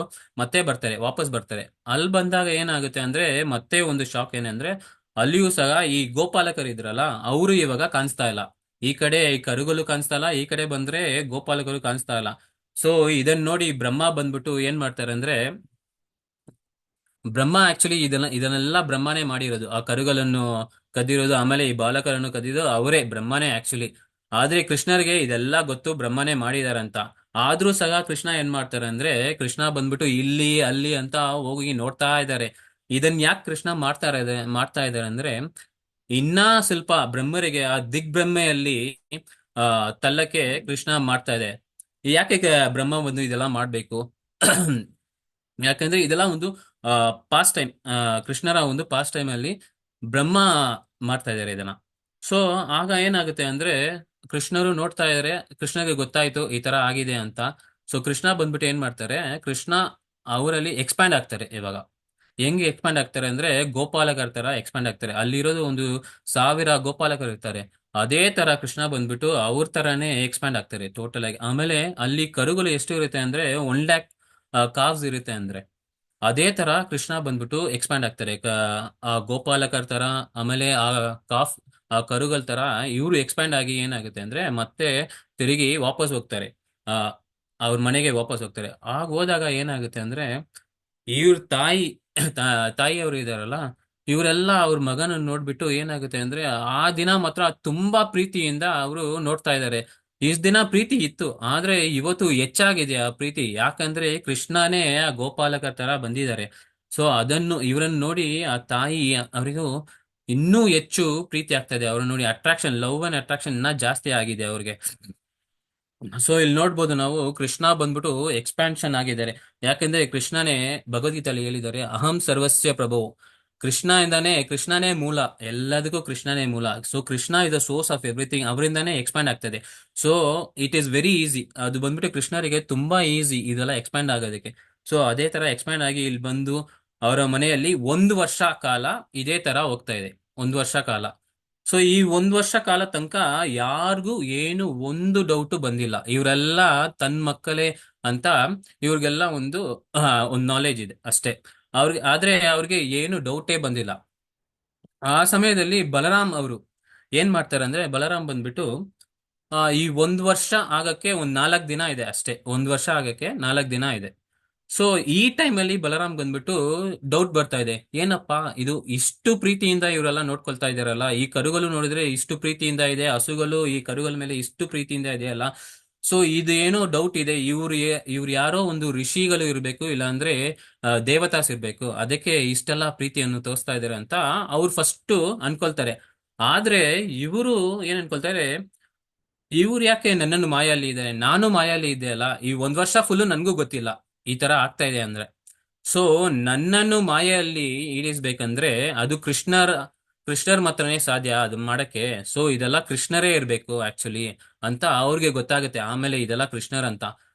ಮತ್ತೆ ವಾಪಸ್ ಬರ್ತಾರೆ. ಅಲ್ಲಿ ಬಂದಾಗ ಏನಾಗುತ್ತೆ ಅಂದ್ರೆ ಮತ್ತೆ ಒಂದು ಶಾಕ್ ಏನಂದ್ರೆ ಅಲ್ಲಿಯೂ ಸಹ ಈ ಗೋಪಾಲಕರು ಇದ್ರಲ್ಲ ಅವರು ಇವಾಗ ಕಾಣಿಸ್ತಾ ಇಲ್ಲ. ಈ ಕಡೆ ಈ ಕರುಗಳು ಕಾಣಿಸ್ತಾ ಇಲ್ಲ, ಈ ಕಡೆ ಬಂದ್ರೆ ಗೋಪಾಲಕರು ಕಾಣಿಸ್ತಾ ಇಲ್ಲ. ಸೊ ಇದನ್ನ ನೋಡಿ ಬ್ರಹ್ಮ ಬಂದ್ಬಿಟ್ಟು ಏನ್ ಮಾಡ್ತಾರೆ ಅಂದ್ರೆ ಬ್ರಹ್ಮ ಆಕ್ಚುಲಿ ಇದನ್ನೆಲ್ಲ ಬ್ರಹ್ಮನೇ ಮಾಡಿರೋದು, ಆ ಕರುಗಳನ್ನು ಕದ್ದಿರೋದು ಆಮೇಲೆ ಈ ಬಾಲಕರನ್ನು ಕದ್ದಿದ್ದು ಅವರೇ, ಬ್ರಹ್ಮನೇ ಆಕ್ಚುಲಿ. ಆದ್ರೆ ಕೃಷ್ಣರಿಗೆ ಇದೆಲ್ಲ ಗೊತ್ತು ಬ್ರಹ್ಮನೇ ಮಾಡಿದಾರಂತ. ಆದ್ರೂ ಸಹ ಕೃಷ್ಣ ಏನ್ ಮಾಡ್ತಾರೆ ಅಂದ್ರೆ ಕೃಷ್ಣ ಬಂದ್ಬಿಟ್ಟು ಇಲ್ಲಿ ಅಲ್ಲಿ ಅಂತ ಹೋಗಿ ನೋಡ್ತಾ ಇದ್ದಾರೆ. ಇದನ್ ಯಾಕೆ ಕೃಷ್ಣ ಮಾಡ್ತಾ ಇದ್ದಾರೆ ಅಂದ್ರೆ ಇನ್ನ ಸ್ವಲ್ಪ ಬ್ರಹ್ಮರಿಗೆ ಆ ದಿಗ್ಬ್ರಹ್ಮೆಯಲ್ಲಿ ತಲ್ಲಕ್ಕೆ ಕೃಷ್ಣ ಮಾಡ್ತಾ ಇದೆ. ಯಾಕೆ ಬ್ರಹ್ಮ ಬಂದು ಇದೆಲ್ಲ ಮಾಡ್ಬೇಕು ಯಾಕಂದ್ರೆ ಇದೆಲ್ಲ ಒಂದು ಪಾಸ್ಟ್ ಟೈಮ್, ಕೃಷ್ಣರ ಒಂದು ಪಾಸ್ಟ್ ಟೈಮ್ ಅಲ್ಲಿ ಬ್ರಹ್ಮ ಮಾಡ್ತಾ ಇದ್ದಾರೆ ಇದನ್ನ. ಸೊ ಆಗ ಏನಾಗುತ್ತೆ ಅಂದ್ರೆ ಕೃಷ್ಣರು ನೋಡ್ತಾ ಇದಾರೆ, ಕೃಷ್ಣಗೆ ಗೊತ್ತಾಯ್ತು ಈ ತರ ಆಗಿದೆ ಅಂತ. ಸೊ ಕೃಷ್ಣ ಬಂದ್ಬಿಟ್ಟು ಏನ್ ಮಾಡ್ತಾರೆ, ಕೃಷ್ಣ ಅವರಲ್ಲಿ ಎಕ್ಸ್ಪ್ಯಾಂಡ್ ಆಗ್ತಾರೆ ಇವಾಗ. ಹೆಂಗೆ ಎಕ್ಸ್ಪ್ಯಾಂಡ್ ಆಗ್ತಾರೆ ಅಂದ್ರೆ ಗೋಪಾಲಕರ ತರ ಎಕ್ಸ್ಪ್ಯಾಂಡ್ ಆಗ್ತಾರೆ. ಅಲ್ಲಿರೋದು ಒಂದು 1000 ಗೋಪಾಲಕರು ಇರ್ತಾರೆ. ಅದೇ ತರ ಕೃಷ್ಣ ಬಂದ್ಬಿಟ್ಟು ಅವ್ರ ತರಾನೇ ಎಕ್ಸ್ಪ್ಯಾಂಡ್ ಆಗ್ತಾರೆ ಟೋಟಲ್ ಆಗಿ. ಆಮೇಲೆ ಅಲ್ಲಿ ಕರುಗಳು ಎಷ್ಟು ಇರುತ್ತೆ ಅಂದ್ರೆ 1 ಲ್ಯಾಕ್ ಕಾವ್ಸ್ ಇರುತ್ತೆ ಅಂದ್ರೆ. ಅದೇ ತರ ಕೃಷ್ಣ ಬಂದ್ಬಿಟ್ಟು ಎಕ್ಸ್ಪ್ಯಾಂಡ್ ಆಗ್ತಾರೆ ಆ ಗೋಪಾಲಕರ್ ತರ, ಆಮೇಲೆ ಆ ಕಾಫ್ ಆ ಕರುಗಳ ತರ ಇವ್ರು ಎಕ್ಸ್ಪ್ಯಾಂಡ್ ಆಗಿ ಏನಾಗುತ್ತೆ ಅಂದ್ರೆ ಮತ್ತೆ ತಿರುಗಿ ವಾಪಸ್ ಹೋಗ್ತಾರೆ. ಆ ಅವ್ರ ಮನೆಗೆ ವಾಪಸ್ ಹೋಗ್ತಾರೆ. ಆಗ ಹೋದಾಗ ಏನಾಗುತ್ತೆ ಅಂದ್ರೆ ಇವ್ರ ತಾಯಿ ತಾಯಿಯವರು ಇದಾರಲ್ಲ, ಇವರೆಲ್ಲ ಅವ್ರ ಮಗನನ್ನ ನೋಡ್ಬಿಟ್ಟು ಏನಾಗುತ್ತೆ ಅಂದ್ರೆ ಆ ದಿನ ಮಾತ್ರ ತುಂಬಾ ಪ್ರೀತಿಯಿಂದ ಅವರು ನೋಡ್ತಾ ಇದ್ದಾರೆ. ಇಷ್ಟ ದಿನ ಪ್ರೀತಿ ಇತ್ತು, ಆದ್ರೆ ಇವತ್ತು ಹೆಚ್ಚಾಗಿದೆ ಆ ಪ್ರೀತಿ. ಯಾಕಂದ್ರೆ ಕೃಷ್ಣನೇ ಆ ಗೋಪಾಲಕರ ತರ ಬಂದಿದ್ದಾರೆ. ಸೊ ಅದನ್ನು ಇವರನ್ನು ನೋಡಿ ಆ ತಾಯಿ ಅವರಿಗೂ ಇನ್ನೂ ಹೆಚ್ಚು ಪ್ರೀತಿ ಆಗ್ತಾ ಇದೆ. ಅವ್ರನ್ನ ನೋಡಿ ಅಟ್ರಾಕ್ಷನ್, ಲವ್ ಅಂಡ್ ಅಟ್ರಾಕ್ಷನ್ ಇನ್ನ ಜಾಸ್ತಿ ಆಗಿದೆ ಅವ್ರಿಗೆ. ಸೊ ಇಲ್ಲಿ ನೋಡ್ಬೋದು ನಾವು ಕೃಷ್ಣ ಬಂದ್ಬಿಟ್ಟು ಎಕ್ಸ್ಪ್ಯಾನ್ಷನ್ ಆಗಿದ್ದಾರೆ. ಯಾಕಂದ್ರೆ ಕೃಷ್ಣನೇ ಭಗವದ್ಗೀತೆಯಲ್ಲಿ ಹೇಳಿದ್ದಾರೆ, ಅಹಂ ಸರ್ವಸ್ಯ ಪ್ರಭು. ಕೃಷ್ಣನೇ ಮೂಲ, ಎಲ್ಲದಕ್ಕೂ ಕೃಷ್ಣನೇ ಮೂಲ. So Krishna is the source of everything. ಅವರಿಂದಾನೇ ಎಕ್ಸ್ಪ್ಯಾಂಡ್ ಆಗ್ತದೆ. So it is very easy. ಅದು ಬಂದ್ಬಿಟ್ಟು ಕೃಷ್ಣರಿಗೆ ತುಂಬಾ ಈಸಿ ಇದೆಲ್ಲ ಎಕ್ಸ್ಪ್ಯಾಂಡ್ ಆಗೋದಕ್ಕೆ. ಸೊ ಅದೇ ತರ ಎಕ್ಸ್ಪ್ಯಾಂಡ್ ಆಗಿ ಇಲ್ಲಿ ಬಂದು ಅವರ ಮನೆಯಲ್ಲಿ 1 ವರ್ಷ ಕಾಲ ಇದೇ ತರ ಹೋಗ್ತಾ ಇದೆ. 1 ವರ್ಷ ಕಾಲ. ಸೊ ಈ 1 ವರ್ಷ ಕಾಲ ತನಕ ಯಾರಿಗೂ ಏನು ಒಂದು ಡೌಟ್ ಬಂದಿಲ್ಲ. ಇವರೆಲ್ಲ ತನ್ನ ಮಕ್ಕಳೇ ಅಂತ ಇವ್ರಿಗೆಲ್ಲ ಒಂದು ನಾಲೆಜ್ ಇದೆ ಅಷ್ಟೇ. ಆದ್ರೆ ಅವ್ರಿಗೆ ಏನು ಡೌಟೇ ಬಂದಿಲ್ಲ. ಆ ಸಮಯದಲ್ಲಿ ಬಲರಾಮ್ ಅವರು ಏನ್ ಮಾಡ್ತಾರೆ ಅಂದ್ರೆ, ಬಲರಾಮ್ ಬಂದ್ಬಿಟ್ಟು ಈ 1 ವರ್ಷ ಆಗಕ್ಕೆ 4 ದಿನ ಇದೆ ಅಷ್ಟೇ. 1 ವರ್ಷ ಆಗಕ್ಕೆ 4 ದಿನ ಇದೆ. ಸೊ ಈ ಟೈಮಲ್ಲಿ ಬಲರಾಮ್ ಬಂದ್ಬಿಟ್ಟು ಡೌಟ್ ಬರ್ತಾ ಇದೆ, ಏನಪ್ಪಾ ಇದು ಇಷ್ಟು ಪ್ರೀತಿಯಿಂದ ಇವರೆಲ್ಲ ನೋಡ್ಕೊಳ್ತಾ ಇದಾರಲ್ಲ, ಈ ಕರುಗಳು ನೋಡಿದ್ರೆ ಇಷ್ಟು ಪ್ರೀತಿಯಿಂದ ಇದೆ, ಹಸುಗಳು ಈ ಕರುಗಳ ಮೇಲೆ ಇಷ್ಟು ಪ್ರೀತಿಯಿಂದ ಇದೆಯಲ್ಲ. ಸೊ ಇದು ಏನೋ ಡೌಟ್ ಇದೆ. ಇವ್ರು ಯಾರೋ ಒಂದು ಋಷಿಗಳು ಇರ್ಬೇಕು, ಇಲ್ಲಾಂದ್ರೆ ದೇವತಾಸ್ ಇರ್ಬೇಕು, ಅದಕ್ಕೆ ಇಷ್ಟೆಲ್ಲ ಪ್ರೀತಿಯನ್ನು ತೋರಿಸ್ತಾ ಇದಾರೆ ಅಂತ ಅವ್ರು ಫಸ್ಟ್ ಅನ್ಕೊಳ್ತಾರೆ. ಆದ್ರೆ ಇವರು ಏನ್ ಅನ್ಕೊಳ್ತಾರೆ, ಇವ್ರು ಯಾಕೆ ನನ್ನನ್ನು ಮಾಯಲ್ಲಿ ಇದ್ದಾರೆ, ನಾನು ಮಾಯಲ್ಲಿ ಇದ್ದೆ ಅಲ್ಲ, ಈ 1 ವರ್ಷ ಫುಲ್ಲು ನನ್ಗೂ ಗೊತ್ತಿಲ್ಲ ಈ ತರ ಆಗ್ತಾ ಇದೆ ಅಂದ್ರೆ. ಸೊ ನನ್ನನ್ನು ಮಾಯಲ್ಲಿ ಈಡೇಸ್ಬೇಕಂದ್ರೆ ಅದು ಕೃಷ್ಣರ್ ಮಾತ್ರನೇ ಸಾಧ್ಯ ಅದು ಮಾಡಕ್ಕೆ. ಸೊ ಇದೆಲ್ಲ ಕೃಷ್ಣರೇ ಇರ್ಬೇಕು ಆಕ್ಚುಲಿ ಅಂತ ಅವ್ರಿಗೆ ಗೊತ್ತಾಗುತ್ತೆ ಆಮೇಲೆ ಇದೆಲ್ಲ ಕೃಷ್ಣರ್ ಅಂತ.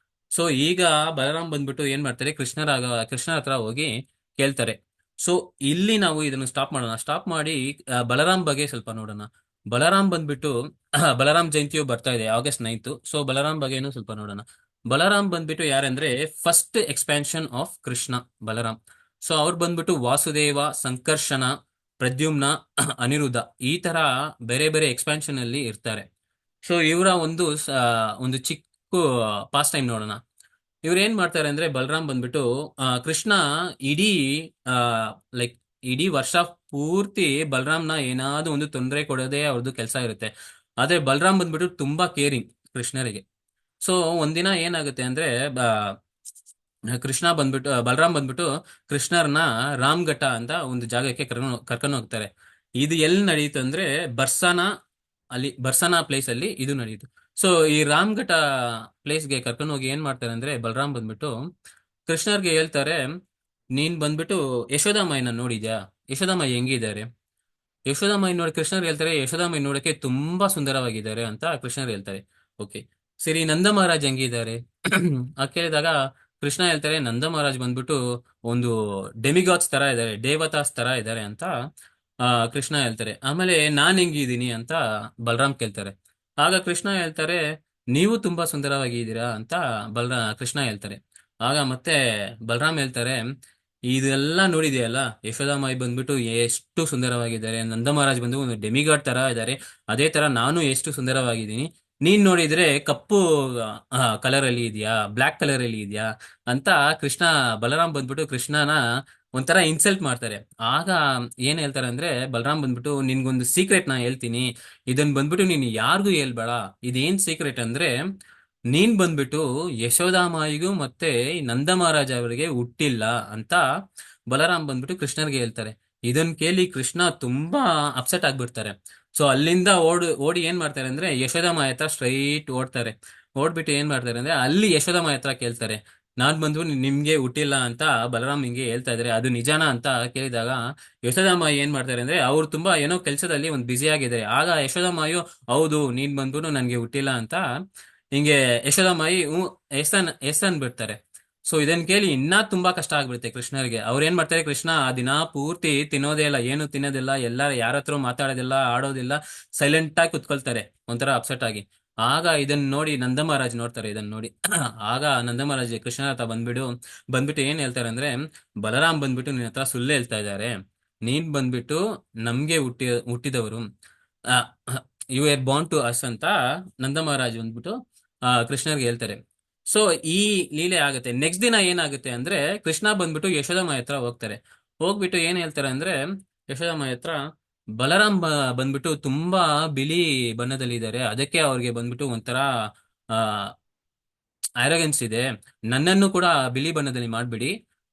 ಸೊ ಈಗ ಬಲರಾಮ್ ಬಂದ್ಬಿಟ್ಟು ಏನ್ ಮಾಡ್ತಾರೆ, ಕೃಷ್ಣರ ಹತ್ರ ಹೋಗಿ ಕೇಳ್ತಾರೆ. ಸೊ ಇಲ್ಲಿ ನಾವು ಇದನ್ನು ಸ್ಟಾಪ್ ಮಾಡೋಣ. ಸ್ಟಾಪ್ ಮಾಡಿ ಬಲರಾಮ್ ಬಗ್ಗೆ ಸ್ವಲ್ಪ ನೋಡೋಣ. ಬಲರಾಮ್ ಬಂದ್ಬಿಟ್ಟು ಬಲರಾಮ್ ಜಯಂತಿಯು ಬರ್ತಾ ಇದೆ August 9th. ಸೊ ಬಲರಾಮ್ ಬಗ್ಗೆನೂ ಸ್ವಲ್ಪ ನೋಡೋಣ. ಬಲರಾಮ್ ಬಂದ್ಬಿಟ್ಟು ಯಾರಂದ್ರೆ first expansion of Krishna Balaram. So ಅವ್ರು ಬಂದ್ಬಿಟ್ಟು ವಾಸುದೇವ, ಸಂಕರ್ಷಣ, ಪ್ರದ್ಯುಮ್ನ, ಅನಿರುದ್ಧ ಈ ತರ ಬೇರೆ ಬೇರೆ ಎಕ್ಸ್ಪ್ಯಾನ್ಷನ್ ಅಲ್ಲಿ ಇರ್ತಾರೆ. ಸೊ ಇವರ ಒಂದು ಚಿಕ್ಕ ಪಾಸ್ಟ್ ಟೈಮ್ ನೋಡೋಣ. ಇವ್ರು ಏನ್ ಮಾಡ್ತಾರೆ ಅಂದ್ರೆ, ಬಲರಾಮ್ ಬಂದ್ಬಿಟ್ಟು ಕೃಷ್ಣ ಇಡೀ ಆ ಲೈಕ್ ಇಡೀ ವರ್ಷ ಪೂರ್ತಿ ಬಲರಾಮ್ನ ಏನಾದ್ರು ಒಂದು ತೊಂದರೆ ಕೊಡೋದೇ ಅವ್ರದ್ದು ಕೆಲಸ ಇರುತ್ತೆ. ಆದ್ರೆ ಬಲರಾಮ್ ಬಂದ್ಬಿಟ್ಟು ತುಂಬಾ ಕೇರಿಂಗ್ ಕೃಷ್ಣರಿಗೆ. ಸೊ ಒಂದಿನ ಏನಾಗುತ್ತೆ ಅಂದ್ರೆ ಬಲರಾಮ್ ಬಂದ್ಬಿಟ್ಟು ಕೃಷ್ಣರ್ನ ರಾಮ್ಘಟ್ಟ ಅಂತ ಒಂದು ಜಾಗಕ್ಕೆ ಕರ್ಕೊಂಡು ಹೋಗ್ತಾರೆ. ಇದು ಎಲ್ಲಿ ನಡೀತು ಅಂದ್ರೆ ಬರ್ಸಾನ ಪ್ಲೇಸ್ ಅಲ್ಲಿ ಇದು ನಡೀತು. ಸೊ ಈ ರಾಮ್ಘಟ್ಟ ಪ್ಲೇಸ್ಗೆ ಕರ್ಕೊಂಡು ಹೋಗಿ ಏನ್ ಮಾಡ್ತಾರೆ ಅಂದ್ರೆ, ಬಲರಾಮ್ ಬಂದ್ಬಿಟ್ಟು ಕೃಷ್ಣರ್ಗೆ ಹೇಳ್ತಾರೆ, ನೀನ್ ಬಂದ್ಬಿಟ್ಟು ಯಶೋದಾಮಯ್ಯನ ನೋಡಿದ್ಯಾ, ಯಶೋದಾಮಯ್ಯ ಹೆಂಗಿದ್ದಾರೆ. ಯಶೋದಾಮಯ್ಯ ನೋಡಿ ಕೃಷ್ಣರ್ ಹೇಳ್ತಾರೆ, ಯಶೋದಾಮಯ್ಯ ನೋಡಕ್ಕೆ ತುಂಬಾ ಸುಂದರವಾಗಿದ್ದಾರೆ ಅಂತ ಕೃಷ್ಣರ್ ಹೇಳ್ತಾರೆ. ಓಕೆ, ಸರಿ ನಂದ ಮಹಾರಾಜ್ ಹೆಂಗಿದ್ದಾರೆ ಆ ಕೇಳಿದಾಗ ಕೃಷ್ಣ ಹೇಳ್ತಾರೆ, ನಂದ ಮಹಾರಾಜ್ ಬಂದ್ಬಿಟ್ಟು ಒಂದು ಡೆಮಿಗಾಡ್ಸ್ ತರ ಇದ್ದಾರೆ, ದೇವತಾಸ್ ತರ ಇದ್ದಾರೆ ಅಂತ ಕೃಷ್ಣ ಹೇಳ್ತಾರೆ. ಆಮೇಲೆ ನಾನ್ ಹೆಂಗಿದ್ದೀನಿ ಅಂತ ಬಲರಾಮ್ ಕೇಳ್ತಾರೆ. ಆಗ ಕೃಷ್ಣ ಹೇಳ್ತಾರೆ, ನೀವು ತುಂಬಾ ಸುಂದರವಾಗಿದ್ದೀರಾ ಅಂತ ಕೃಷ್ಣ ಹೇಳ್ತಾರೆ. ಆಗ ಮತ್ತೆ ಬಲರಾಮ್ ಹೇಳ್ತಾರೆ, ಇದೆಲ್ಲ ನೋಡಿದೆಯಲ್ಲ, ಯಶೋದಾಮಾಯಿ ಬಂದ್ಬಿಟ್ಟು ಎಷ್ಟು ಸುಂದರವಾಗಿದ್ದಾರೆ, ನಂದ ಮಹಾರಾಜ್ ಬಂದು ಒಂದು ಡೆಮಿಗಾಡ್ ತರ ಇದ್ದಾರೆ, ಅದೇ ತರ ನಾನು ಎಷ್ಟು ಸುಂದರವಾಗಿದ್ದೀನಿ, ನೀನ್ ನೋಡಿದ್ರೆ ಕಪ್ಪು ಕಲರ್ ಅಲ್ಲಿ ಇದೆಯಾ, ಬ್ಲಾಕ್ ಕಲರ್ ಅಲ್ಲಿ ಇದೆಯಾ ಅಂತ ಬಲರಾಮ್ ಬಂದ್ಬಿಟ್ಟು ಕೃಷ್ಣನ ಒಂಥರ ಇನ್ಸಲ್ಟ್ ಮಾಡ್ತಾರೆ. ಆಗ ಏನ್ ಹೇಳ್ತಾರೆ ಅಂದ್ರೆ, ಬಲರಾಮ್ ಬಂದ್ಬಿಟ್ಟು ನಿನ್ಗೊಂದು ಸೀಕ್ರೆಟ್ ನಾ ಹೇಳ್ತೀನಿ, ಇದನ್ ಬಂದ್ಬಿಟ್ಟು ನೀನ್ ಯಾರಿಗೂ ಹೇಳ್ಬೇಡ. ಇದೇನ್ ಸೀಕ್ರೆಟ್ ಅಂದ್ರೆ, ನೀನ್ ಬಂದ್ಬಿಟ್ಟು ಯಶೋದಾಮಾಯಿಗೂ ಮತ್ತೆ ನಂದ ಮಹಾರಾಜ ಅವರಿಗೆ ಹುಟ್ಟಿಲ್ಲ ಅಂತ ಬಲರಾಮ್ ಬಂದ್ಬಿಟ್ಟು ಕೃಷ್ಣರ್ಗೆ ಹೇಳ್ತಾರೆ. ಇದನ್ ಕೇಳಿ ಕೃಷ್ಣ ತುಂಬಾ ಅಪ್ಸೆಟ್ ಆಗ್ಬಿಡ್ತಾರೆ. ಸೊ ಅಲ್ಲಿಂದ ಓಡಿ ಏನ್ ಮಾಡ್ತಾರೆ ಅಂದ್ರೆ, ಯಶೋದಾಮಾಯಿ ಹತ್ರ ಸ್ಟ್ರೈಟ್ ಓಡ್ಬಿಟ್ಟು ಏನ್ ಮಾಡ್ತಾರೆ ಅಂದ್ರೆ, ಅಲ್ಲಿ ಯಶೋದಾಮಾಯಿ ಹತ್ರ ಕೇಳ್ತಾರೆ, ನಾನ್ ಬಂದು ನಿಮ್ಗೆ ಹುಟ್ಟಿಲ್ಲ ಅಂತ ಬಲರಾಮ್ ಹಿಂಗೆ ಹೇಳ್ತಾ ಇದಾರೆ, ಅದು ನಿಜಾನ ಅಂತ ಕೇಳಿದಾಗ ಯಶೋದಾಮಾಯಿ ಏನ್ ಮಾಡ್ತಾರೆ ಅಂದ್ರೆ, ಅವ್ರು ತುಂಬಾ ಏನೋ ಕೆಲ್ಸದಲ್ಲಿ ಒಂದು ಬ್ಯುಸಿ ಆಗಿದ್ದಾರೆ. ಆಗ ಯಶೋದಾಮಾಯು, ಹೌದು ನೀನ್ ಬಂದ್ಬಿಟ್ಟು ನನ್ಗೆ ಹುಟ್ಟಿಲ್ಲ ಅಂತ ಹಿಂಗೆ ಯಶೋದಾಮಾಯಿ ಎಸ್ ಅನ್ಬಿಡ್ತಾರೆ. ಸೊ ಇದನ್ನ ಕೇಳಿ ಇನ್ನ ತುಂಬಾ ಕಷ್ಟ ಆಗ್ಬಿಡುತ್ತೆ ಕೃಷ್ಣರಿಗೆ. ಅವ್ರ ಏನ್ ಮಾಡ್ತಾರೆ, ಕೃಷ್ಣ ಆ ದಿನ ಪೂರ್ತಿ ತಿನ್ನೋದೇ ಇಲ್ಲ, ಏನು ತಿನ್ನೋದಿಲ್ಲ, ಎಲ್ಲ ಯಾರ ಹತ್ರ ಮಾತಾಡೋದಿಲ್ಲ, ಆಡೋದಿಲ್ಲ, ಸೈಲೆಂಟ್ ಆಗಿ ಕುತ್ಕೊಳ್ತಾರೆ ಒಂಥರ ಅಪ್ಸೆಟ್ ಆಗಿ. ಆಗ ಇದನ್ನ ನೋಡಿ ನಂದ ಮಹಾರಾಜ್ ನೋಡ್ತಾರೆ, ಇದನ್ನ ನೋಡಿ ಆಗ ನಂದ ಮಹಾರಾಜ್ ಕೃಷ್ಣ ಹತ್ರ ಬಂದ್ಬಿಟ್ಟು ಏನ್ ಹೇಳ್ತಾರೆ ಅಂದ್ರೆ, ಬಲರಾಮ್ ಬಂದ್ಬಿಟ್ಟು ನಿನ್ನ ಹತ್ರ ಸುಳ್ಳು ಹೇಳ್ತಾ ಇದ್ದಾರೆ, ನೀನ್ ಬಂದ್ಬಿಟ್ಟು ನಮ್ಗೆ ಹುಟ್ಟಿದವರು, you are born to us ಅಂತ ನಂದ ಮಹಾರಾಜ್ ಬಂದ್ಬಿಟ್ಟು ಕೃಷ್ಣರ್ಗೆ ಹೇಳ್ತಾರೆ. ಸೊ ಈ ಲೀಲೆ ಆಗುತ್ತೆ. ನೆಕ್ಸ್ಟ್ ದಿನ ಏನಾಗುತ್ತೆ ಅಂದ್ರೆ, ಕೃಷ್ಣ ಬಂದ್ಬಿಟ್ಟು ಯಶೋದಮ್ಮ ಹತ್ರ ಹೋಗ್ತಾರೆ. ಹೋಗ್ಬಿಟ್ಟು ಏನ್ ಹೇಳ್ತಾರೆ ಅಂದ್ರೆ, ಯಶೋದಮ್ಮ ಹತ್ರ ಬಂದ್ಬಿಟ್ಟು ತುಂಬಾ ಬಿಳಿ ಬಣ್ಣದಲ್ಲಿ ಇದ್ದಾರೆ, ಅದಕ್ಕೆ ಅವ್ರಿಗೆ ಬಂದ್ಬಿಟ್ಟು ಒಂಥರ ಆ ಆರೋಗೆನ್ಸ್ ಇದೆ, ನನ್ನನ್ನು ಕೂಡ ಬಿಳಿ ಬಣ್ಣದಲ್ಲಿ ಮಾಡ್ಬಿಡಿ,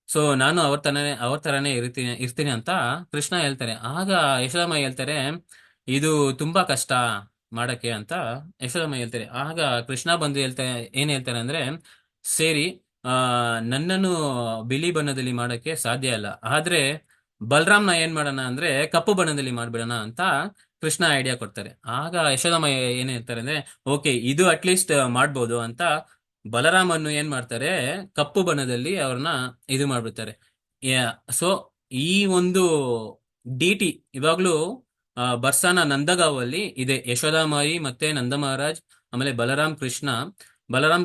ಸೊ ನಾನು ಅವ್ರ ತರನೇ ಇರ್ತೀನಿ ಅಂತ ಕೃಷ್ಣ ಹೇಳ್ತಾರೆ. ಆಗ ಯಶೋದಮ್ಮ ಹೇಳ್ತಾರೆ, ಇದು ತುಂಬಾ ಕಷ್ಟ ಮಾಡಕ್ಕೆ ಅಂತ ಯಶೋದಮ್ಮ ಹೇಳ್ತಾರೆ. ಆಗ ಕೃಷ್ಣ ಬಂದು ಏನ್ ಹೇಳ್ತಾರೆ ಅಂದ್ರೆ, ಸೇರಿ ಆ ನನ್ನನ್ನು ಬಿಳಿ ಬಣ್ಣದಲ್ಲಿ ಮಾಡಕ್ಕೆ ಸಾಧ್ಯ ಇಲ್ಲ, ಆದ್ರೆ ಬಲರಾಮ್ನ ಏನ್ ಮಾಡೋಣ ಅಂದ್ರೆ ಕಪ್ಪು ಬಣ್ಣದಲ್ಲಿ ಮಾಡ್ಬಿಡೋಣ ಅಂತ ಕೃಷ್ಣ ಐಡಿಯಾ ಕೊಡ್ತಾರೆ. ಆಗ ಯಶೋದಮ್ಮ ಏನ್ ಹೇಳ್ತಾರೆ ಅಂದ್ರೆ, ಓಕೆ ಇದು ಅಟ್ಲೀಸ್ಟ್ ಮಾಡ್ಬೋದು ಅಂತ ಬಲರಾಮನ್ನು ಏನ್ ಮಾಡ್ತಾರೆ, ಕಪ್ಪು ಬಣ್ಣದಲ್ಲಿ ಅವ್ರನ್ನ ಇದು ಮಾಡ್ಬಿಡ್ತಾರೆ. ಸೊ ಈ ಒಂದು ಡಿ ಇವಾಗ್ಲೂ ಬರ್ಸಾನ ನಂದಗಾಂವಲ್ಲಿ ಇದೆ, ಯಶೋದಾಮಾಯಿ ಮತ್ತೆ ನಂದ ಮಹಾರಾಜ್ ಆಮೇಲೆ ಬಲರಾಮ್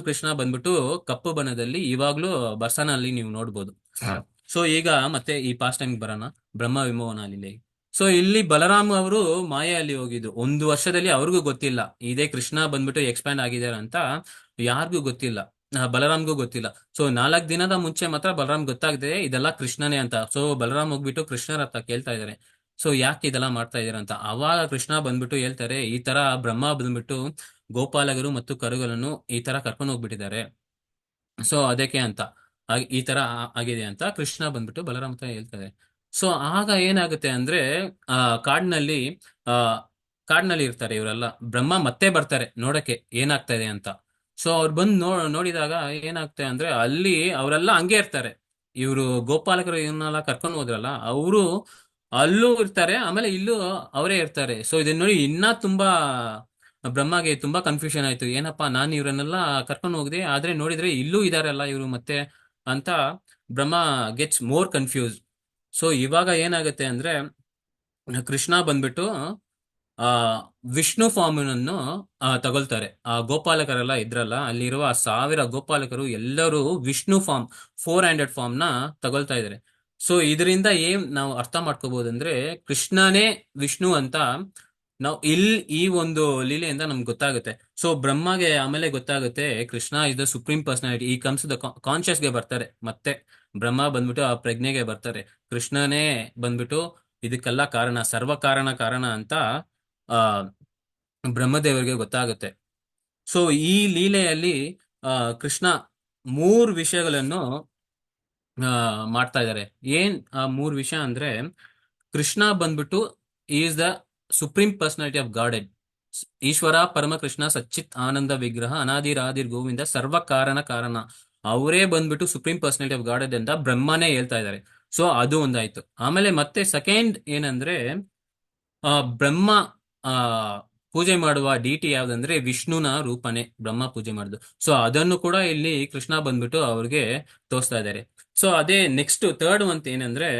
ಕೃಷ್ಣ ಬಂದ್ಬಿಟ್ಟು ಕಪ್ಪು ಬಣ್ಣದಲ್ಲಿ ಇವಾಗ್ಲೂ ಬರ್ಸಾನ ಅಲ್ಲಿ ನೀವು ನೋಡ್ಬೋದು. ಸೊ ಈಗ ಮತ್ತೆ ಈ ಪಾಸ್ಟ್ ಟೈಮ್ ಬರೋಣ, ಬ್ರಹ್ಮ ವಿಮೋಹನ ಲೀಲೆ. ಸೊ ಇಲ್ಲಿ ಬಲರಾಮ್ ಅವರು ಮಾಯೆಯಲ್ಲಿ ಹೋಗಿದ್ದು 1 ವರ್ಷದಲ್ಲಿ ಅವ್ರಿಗೂ ಗೊತ್ತಿಲ್ಲ ಇದೇ ಕೃಷ್ಣ ಬಂದ್ಬಿಟ್ಟು ಎಕ್ಸ್ಪ್ಯಾಂಡ್ ಆಗಿದ್ದಾರೆ ಅಂತ, ಯಾರಿಗೂ ಗೊತ್ತಿಲ್ಲ, ಬಲರಾಮ್ಗೂ ಗೊತ್ತಿಲ್ಲ. ಸೊ 4 ದಿನದ ಮುಂಚೆ ಮಾತ್ರ ಬಲರಾಮ್ ಗೊತ್ತಾಗಿದೆ ಇದೆಲ್ಲ ಕೃಷ್ಣನೇ ಅಂತ. ಸೊ ಬಲರಾಮ್ ಹೋಗ್ಬಿಟ್ಟು ಕೃಷ್ಣರ ಹತ್ರ ಕೇಳ್ತಾ ಇದಾರೆ, ಸೊ ಯಾಕೆ ಇದೆಲ್ಲ ಮಾಡ್ತಾ ಇದೀರ ಅಂತ. ಅವಾಗ ಕೃಷ್ಣ ಬಂದ್ಬಿಟ್ಟು ಹೇಳ್ತಾರೆ, ಈ ತರ ಬ್ರಹ್ಮ ಬಂದ್ಬಿಟ್ಟು ಗೋಪಾಲಕರು ಮತ್ತು ಕರುಗಳನ್ನು ಈ ತರ ಕರ್ಕೊಂಡು ಹೋಗ್ಬಿಟ್ಟಿದ್ದಾರೆ, ಸೊ ಅದಕ್ಕೆ ಅಂತ ಈ ತರ ಆಗಿದೆ ಅಂತ ಕೃಷ್ಣ ಬಂದ್ಬಿಟ್ಟು ಬಲರಾಮ್ ಹತ್ರ ಹೇಳ್ತಾರೆ. ಸೊ ಆಗ ಏನಾಗುತ್ತೆ ಅಂದ್ರೆ, ಆ ಕಾಡಿನಲ್ಲಿ ಆ ಕಾಡಿನಲ್ಲಿ ಇರ್ತಾರೆ ಇವರೆಲ್ಲ, ಬ್ರಹ್ಮ ಮತ್ತೆ ಬರ್ತಾರೆ ನೋಡಕ್ಕೆ ಏನಾಗ್ತಾ ಇದೆ ಅಂತ. ಸೊ ಅವ್ರು ಬಂದು ನೋಡಿದಾಗ ಏನಾಗ್ತದೆ ಅಂದ್ರೆ, ಅಲ್ಲಿ ಅವರೆಲ್ಲ ಹಂಗೆ ಇರ್ತಾರೆ, ಇವರು ಗೋಪಾಲಕರು ಇವನ್ನೆಲ್ಲ ಕರ್ಕೊಂಡು ಹೋದ್ರಲ್ಲ ಅವರು ಅಲ್ಲೂ ಇರ್ತಾರೆ, ಆಮೇಲೆ ಇಲ್ಲೂ ಅವರೇ ಇರ್ತಾರೆ. ಸೊ ಇದನ್ನ ನೋಡಿ ಇನ್ನ ತುಂಬಾ ಬ್ರಹ್ಮಗೆ ತುಂಬಾ ಕನ್ಫ್ಯೂಷನ್ ಆಯ್ತು, ಏನಪ್ಪಾ ನಾನು ಇವ್ರನ್ನೆಲ್ಲ ಕರ್ಕೊಂಡು ಹೋಗಿದೆ, ಆದ್ರೆ ನೋಡಿದ್ರೆ ಇಲ್ಲೂ ಇದಾರಲ್ಲ ಇವರು ಮತ್ತೆ ಅಂತ ಬ್ರಹ್ಮ ಗೆಟ್ಸ್ ಮೋರ್ ಕನ್ಫ್ಯೂಸ್. ಸೊ ಇವಾಗ ಏನಾಗುತ್ತೆ ಅಂದ್ರೆ, ಕೃಷ್ಣ ಬಂದ್ಬಿಟ್ಟು ಆ ವಿಷ್ಣು ಫಾರ್ಮ್ನನ್ನು ತಗೊಳ್ತಾರೆ. ಆ ಗೋಪಾಲಕರೆಲ್ಲ ಇದ್ರಲ್ಲ, ಅಲ್ಲಿರುವ 1000 ಗೋಪಾಲಕರು ಎಲ್ಲರೂ ವಿಷ್ಣು ಫಾರ್ಮ್, 4 ಹ್ಯಾಂಡೆಡ್ ಫಾರ್ಮ್ ನ ತಗೊಳ್ತಾ ಇದ್ದಾರೆ. ಸೊ ಇದರಿಂದ ಏನ್ ನಾವು ಅರ್ಥ ಮಾಡ್ಕೋಬಹುದಂದ್ರೆ, ಕೃಷ್ಣನೇ ವಿಷ್ಣು ಅಂತ ನಾವು ಈ ಒಂದು ಲೀಲೆಯಿಂದ ನಮ್ಗೆ ಗೊತ್ತಾಗುತ್ತೆ. ಸೊ ಬ್ರಹ್ಮಗೆ ಆಮೇಲೆ ಗೊತ್ತಾಗುತ್ತೆ Krishna is the supreme personality, ಈ ಕಮ್ಸ್ ದ ಕಾನ್ಶಿಯಸ್ಗೆ ಬರ್ತಾರೆ, ಮತ್ತೆ ಬ್ರಹ್ಮ ಬಂದ್ಬಿಟ್ಟು ಆ ಪ್ರಜ್ಞೆಗೆ ಬರ್ತಾರೆ, ಕೃಷ್ಣನೇ ಬಂದ್ಬಿಟ್ಟು ಇದಕ್ಕೆಲ್ಲ ಕಾರಣ, ಸರ್ವ ಕಾರಣ ಅಂತ ಆ ಬ್ರಹ್ಮದೇವರಿಗೆ ಗೊತ್ತಾಗುತ್ತೆ. ಸೊ ಈ ಲೀಲೆಯಲ್ಲಿ ಕೃಷ್ಣ 3 ವಿಷಯಗಳನ್ನು ಮಾಡ್ತಾ ಇದ್ದಾರೆ. ಏನ್ ಆ 3 ವಿಷಯ ಅಂದ್ರೆ, ಕೃಷ್ಣ ಬಂದ್ಬಿಟ್ಟು is the supreme personality of godhead, ಈಶ್ವರ ಪರಮ ಕೃಷ್ಣ ಸಚ್ಚಿತ್ ಆನಂದ ವಿಗ್ರಹ ಅನಾದಿರಾದಿರ್ ಗೋವಿಂದ ಸರ್ವ ಕಾರಣ, ಅವರೇ ಬಂದ್ಬಿಟ್ಟು ಸುಪ್ರೀಂ ಪರ್ಸನಾಲಿಟಿ ಆಫ್ ಗಾಡೆಡ್ ಅಂತ ಬ್ರಹ್ಮನೇ ಹೇಳ್ತಾ ಇದ್ದಾರೆ. ಸೊ ಅದು ಒಂದಾಯ್ತು. ಆಮೇಲೆ ಮತ್ತೆ ಸೆಕೆಂಡ್ ಏನಂದ್ರೆ, ಬ್ರಹ್ಮ ಆ ಪೂಜೆ ಮಾಡುವ ಡಿಟಿ ಯಾವ್ದಂದ್ರೆ ವಿಷ್ಣುನ ರೂಪನೇ ಬ್ರಹ್ಮ ಪೂಜೆ ಮಾಡುದು. ಸೊ ಅದನ್ನು ಕೂಡ ಇಲ್ಲಿ ಕೃಷ್ಣ ಬಂದ್ಬಿಟ್ಟು ಅವ್ರಿಗೆ ತೋರಿಸ್ತಾ ಇದ್ದಾರೆ. ಸೊ ಅದೇ ನೆಕ್ಸ್ಟ್ ಥರ್ಡ್ ಅಂತ ಏನಂದ್ರೆ,